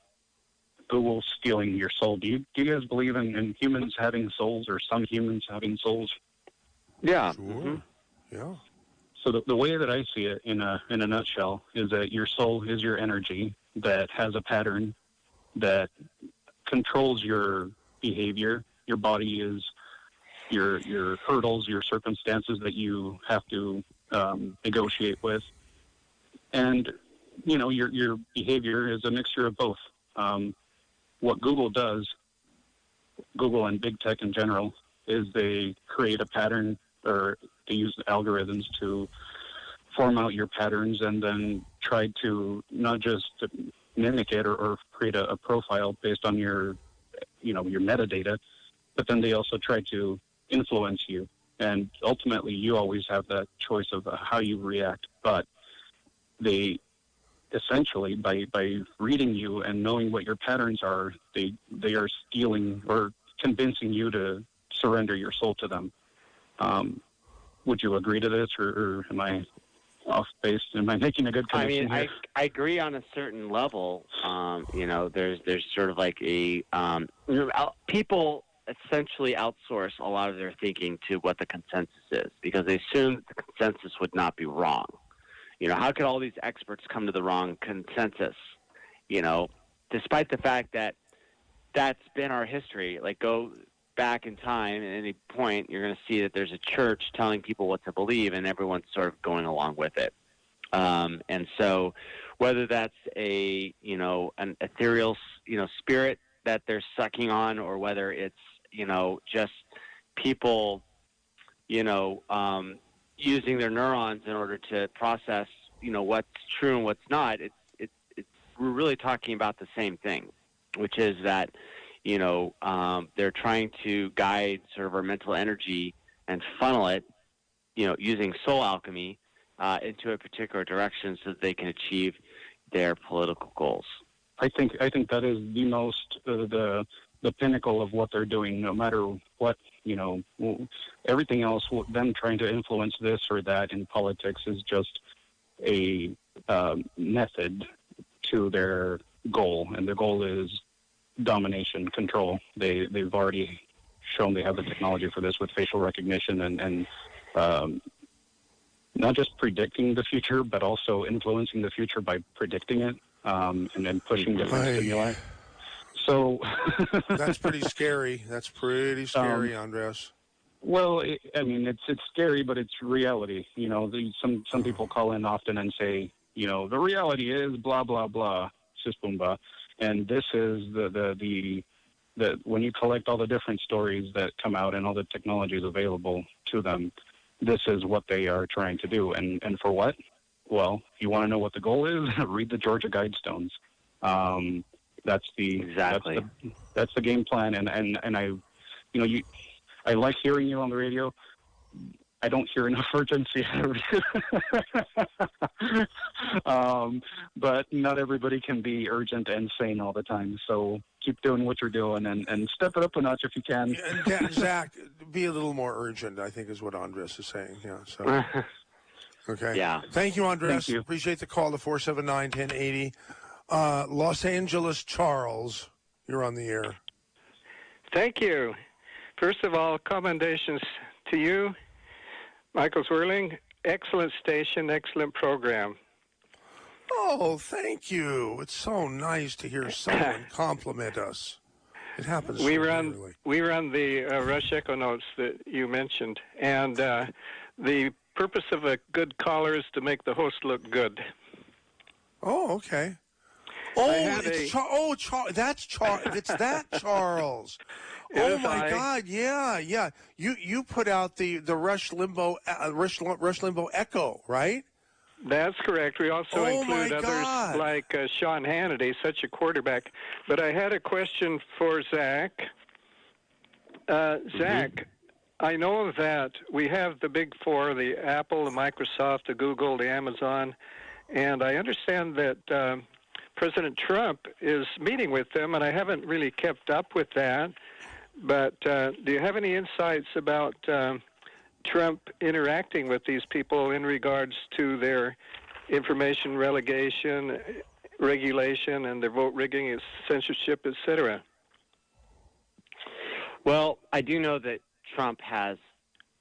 Google stealing your soul. Do you guys believe in humans having souls, or some humans having souls? Yeah. Sure. Mm-hmm. Yeah. So the way that I see it in a nutshell is that your soul is your energy that has a pattern that controls your behavior. Your body is your hurdles, your circumstances that you have to negotiate with. And, you know, your behavior is a mixture of both. What Google does, Google and big tech in general, is they create a pattern, or they use algorithms to form out your patterns and then try to not just mimic it or create a profile based on your, you know, your metadata, but then they also try to influence you. And ultimately, you always have that choice of how you react. But they essentially, by reading you and knowing what your patterns are, they are stealing or convincing you to surrender your soul to them. Would you agree to this, or am I off base? Am I making a good connection? I mean, I agree on a certain level. You know, there's sort of like a people essentially outsource a lot of their thinking to what the consensus is, because they assume that the consensus would not be wrong. You know, how could all these experts come to the wrong consensus? You know, despite the fact that that's been our history. Like, go back in time at any point, you're going to see that there's a church telling people what to believe, and everyone's sort of going along with it. And so whether that's an ethereal, spirit that they're sucking on, or whether it's, just people, using their neurons in order to process, what's true and what's not, we're really talking about the same thing, which is that, they're trying to guide sort of our mental energy and funnel it, using soul alchemy, into a particular direction so that they can achieve their political goals. I think that is the most the pinnacle of what they're doing. No matter what, everything else, them trying to influence this or that in politics is just a method to their goal, and their goal is domination, control. They've already shown they have the technology for this with facial recognition and not just predicting the future, but also influencing the future by predicting it, and then pushing different stimuli. So that's pretty scary. That's pretty scary, Andres. Well, it's scary, but it's reality. Some people call in often and say, the reality is blah blah blah, boomba, and this is the when you collect all the different stories that come out and all the technologies available to them, this is what they are trying to do. And for what? Well, if you want to know what the goal is, read the Georgia Guidestones. That's the game plan. And I, I like hearing you on the radio. I don't hear enough urgency out of you. But not everybody can be urgent and sane all the time. So keep doing what you're doing and step it up a notch if you can. And Zach, be a little more urgent, I think is what Andres is saying. Yeah. So. Okay. Yeah. Thank you, Andres. Thank you. Appreciate the call to 479-1080. Los Angeles, Charles, you're on the air. Thank you. First of all, commendations to you, Michael Zwerling. Excellent station, excellent program. Oh, thank you. It's so nice to hear someone compliment us. It happens. We run the Rush Echo Notes that you mentioned, and the purpose of a good caller is to make the host look good. Oh, okay. It's that Charles. Oh my God! Yeah. You put out the Rush Limbaugh Echo, right? That's correct. We also include others like Sean Hannity, such a quarterback. But I had a question for Zach. Zach, I know that we have the big four: the Apple, the Microsoft, the Google, the Amazon, and I understand that President Trump is meeting with them, and I haven't really kept up with that. But do you have any insights about Trump interacting with these people in regards to their information regulation, and their vote rigging, censorship, etc.? Well, I do know that Trump has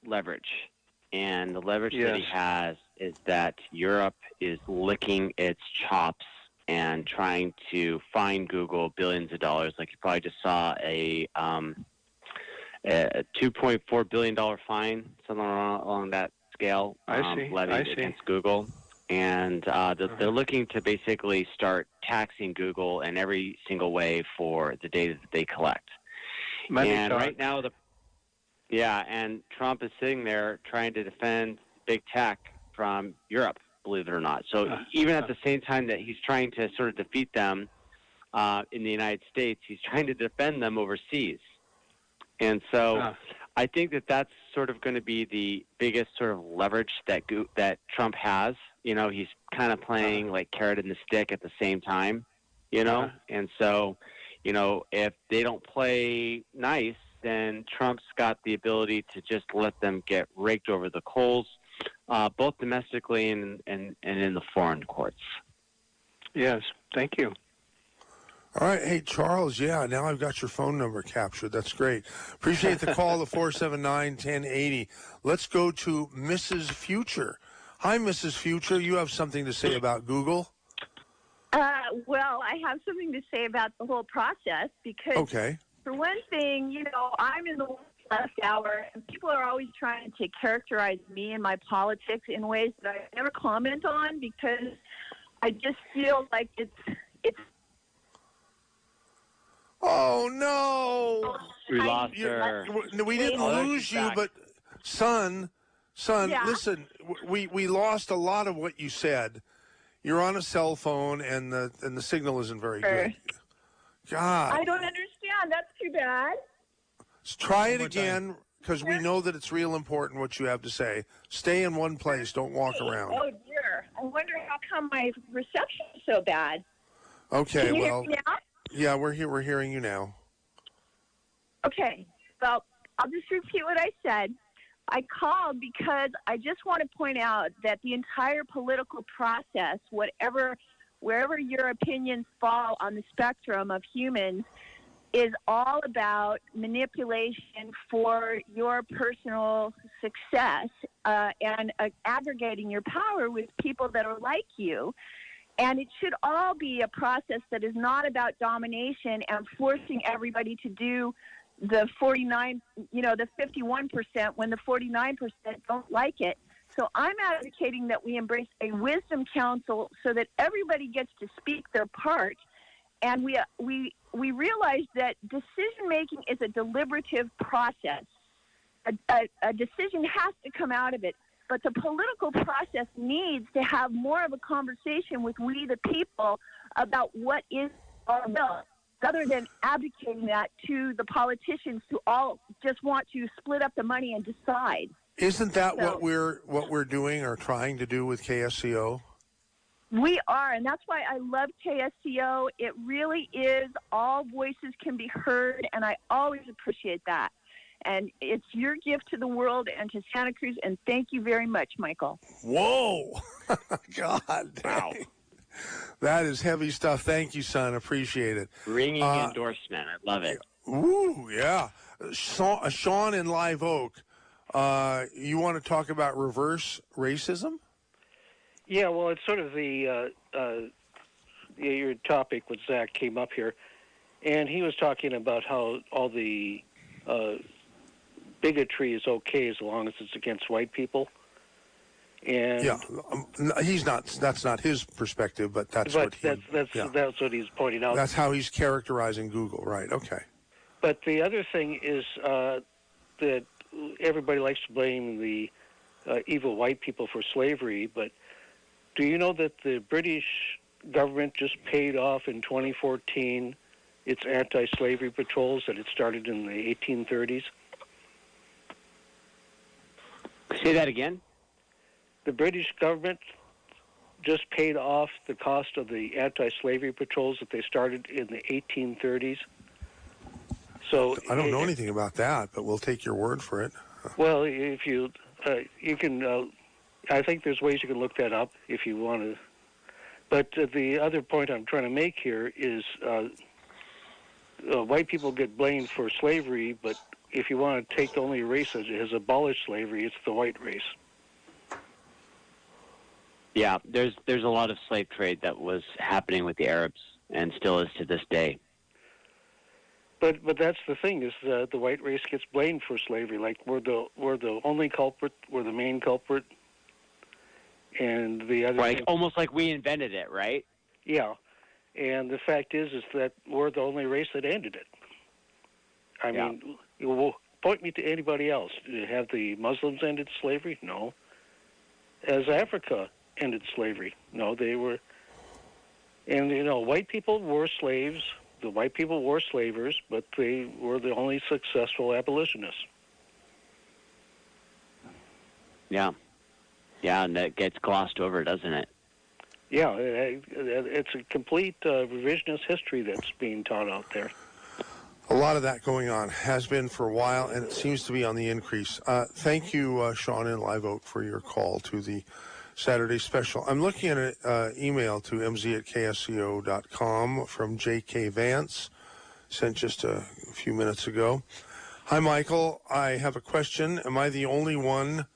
leverage, and the leverage that he has is that Europe is licking its chops and trying to fine Google billions of dollars. Like you probably just saw a $2.4 billion fine, something along that scale, levied against Google. And they're looking to basically start taxing Google in every single way for the data that they collect. Right now, and Trump is sitting there trying to defend big tech from Europe, believe it or not. So even at the same time that he's trying to sort of defeat them in the United States, he's trying to defend them overseas. And so I think that that's sort of going to be the biggest sort of leverage that Trump has. He's kind of playing like carrot and the stick at the same time, And so, if they don't play nice, then Trump's got the ability to just let them get raked over the coals, both domestically and in the foreign courts. Yes, thank you. All right. Hey, Charles, now I've got your phone number captured. That's great. Appreciate the call to 479-1080. Let's go to Mrs. Future. Hi, Mrs. Future. You have something to say about Google? Well, I have something to say about the whole process because, for one thing, you know, I'm in the last hour, and people are always trying to characterize me and my politics in ways that I never comment on because I just feel like it's. Oh no! We lost her. We didn't lose you, but son, listen. We lost a lot of what you said. You're on a cell phone, and the signal isn't very good. God. I don't understand. That's too bad. Let's try it again, because we know that it's real important what you have to say. Stay in one place. Don't walk around. Oh, dear. I wonder how come my reception is so bad. Okay, Can you well. hear me now? Yeah, we're here. We're hearing you now. Okay. Well, I'll just repeat what I said. I called because I just want to point out that the entire political process, wherever your opinions fall on the spectrum of humans, is all about manipulation for your personal success and aggregating your power with people that are like you. And it should all be a process that is not about domination and forcing everybody to do the 49, the 51% when the 49% don't like it. So I'm advocating that we embrace a wisdom council so that everybody gets to speak their part. And we realize that decision making is a deliberative process. A decision has to come out of it. But the political process needs to have more of a conversation with we the people about what is our will, rather than abdicating that to the politicians who all just want to split up the money and decide. Isn't that what we're doing or trying to do with KSCO? We are, and that's why I love KSCO. It really is all voices can be heard, and I always appreciate that. And it's your gift to the world and to Santa Cruz, and thank you very much, Michael. Whoa! God. Wow. That is heavy stuff. Thank you, son. Appreciate it. Ringing endorsement. I love it. Ooh, yeah. Sean in Live Oak, you want to talk about reverse racism? Yeah, well, it's sort of your topic with Zach came up here, and he was talking about how all the bigotry is okay as long as it's against white people. And yeah, he's not. That's not his perspective, but that's what he's pointing out. That's how he's characterizing Google, right? Okay. But the other thing is that everybody likes to blame the evil white people for slavery, but do you know that the British government just paid off in 2014 its anti-slavery patrols that it started in the 1830s? Say that again? The British government just paid off the cost of the anti-slavery patrols that they started in the 1830s. So I don't know anything about that, but we'll take your word for it. Well, if you can, I think there's ways you can look that up if you want to. But the other point I'm trying to make here is white people get blamed for slavery, but if you want to take the only race that has abolished slavery, it's the white race. Yeah, there's a lot of slave trade that was happening with the Arabs and still is to this day. But that's the thing is the white race gets blamed for slavery. Like we're the only culprit, we're the main culprit, and the other like almost like we invented it, right? Yeah, and the fact is that we're the only race that ended it. I mean, point me to anybody else. Have the Muslims ended slavery? No. Has Africa ended slavery? No, they were. And white people were slaves. The white people were slavers, but they were the only successful abolitionists. Yeah. Yeah, and that gets glossed over, doesn't it? Yeah, it's a complete revisionist history that's being taught out there. A lot of that going on has been for a while, and it seems to be on the increase. Thank you, Sean in Live Oak, for your call to the Saturday special. I'm looking at an email to mz@ksco.com from J.K. Vance, sent just a few minutes ago. Hi, Michael. I have a question. Am I the only one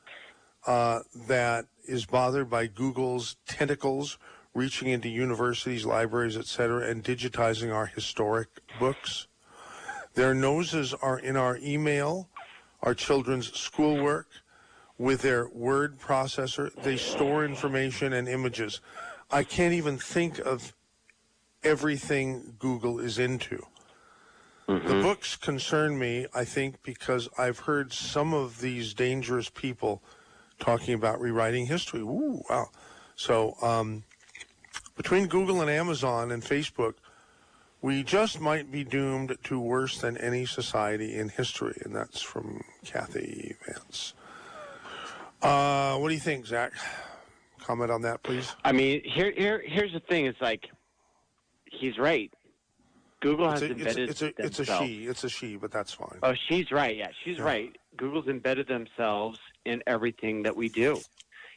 that is bothered by Google's tentacles reaching into universities, libraries, etc., and digitizing our historic books. Their noses are in our email, our children's schoolwork. With their word processor, they store information and images. I can't even think of everything Google is into. The books concern me, I think, because I've heard some of these dangerous people talking about rewriting history. Ooh, wow. So between Google and Amazon and Facebook, we just might be doomed to worse than any society in history. And that's from Kathy Vance. What do you think, Zach? Comment on that, please. I mean, here's the thing. It's like, he's right. Google has embedded themselves. It's a she, but that's fine. Oh, she's right. Yeah, she's right. Google's embedded themselves in everything that we do.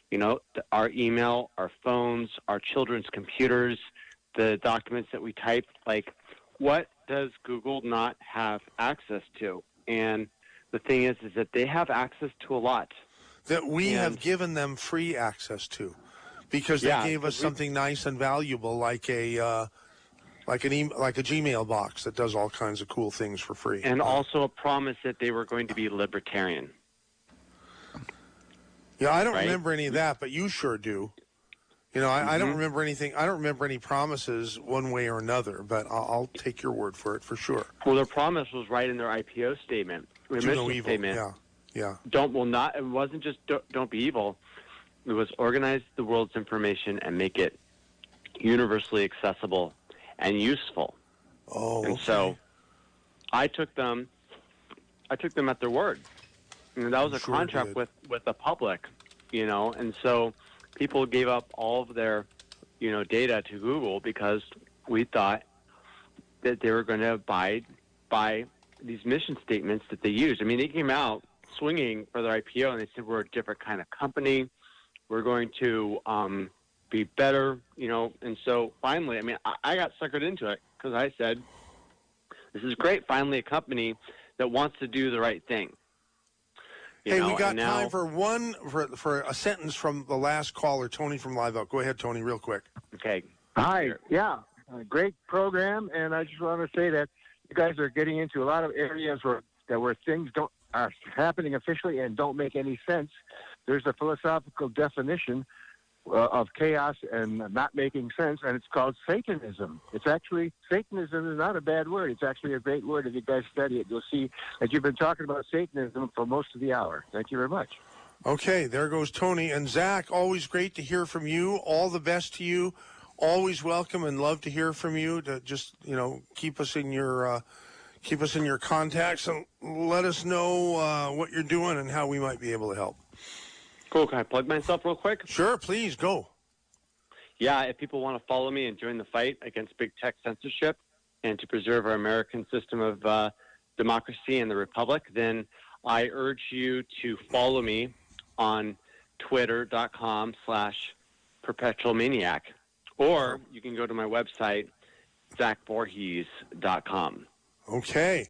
You know, our email, our phones, our children's computers, the documents that we type. Like, what does Google not have access to? And the thing is that they have access to a lot. That we have given them free access to, because they gave us something nice and valuable, like a Gmail box that does all kinds of cool things for free, and also a promise that they were going to be libertarian. Yeah, I don't remember any of that, but you sure do. You know, I don't remember anything. I don't remember any promises one way or another, but I'll take your word for it for sure. Well, their promise was right in their IPO statement, their mission statement. Yeah. It wasn't just don't be evil. It was organize the world's information and make it universally accessible and useful. Oh, and so I took them at their word. And that was a contract with the public, you know. And so people gave up all of their, you know, data to Google because we thought that they were going to abide by these mission statements that they used. I mean, they came out swinging for their IPO, and they said, we're a different kind of company. We're going to be better, you know. And so finally, I mean, I got suckered into it because I said, this is great. Finally, a company that wants to do the right thing. We got time for a sentence from the last caller, Tony from Live Oak. Go ahead, Tony, real quick. Okay. Hi. Yeah, great program, and I just want to say that you guys are getting into a lot of areas where things are happening officially and don't make any sense. There's a philosophical definition of chaos and not making sense, and it's called Satanism. It's actually, Satanism is not a bad word. It's actually a great word. If you guys study it, you'll see that you've been talking about Satanism for most of the hour. Thank you very much. Okay, there goes Tony. And Zach, always great to hear from you. All the best to you. Always welcome and love to hear from you. To just, you know, keep us in your contacts and let us know what you're doing and how we might be able to help. Cool. Can I plug myself real quick? Sure, please, go. Yeah, if people want to follow me and join the fight against big tech censorship and to preserve our American system of democracy and the republic, then I urge you to follow me on twitter.com/perpetualmaniac. Or you can go to my website, zachvorhies.com. Okay.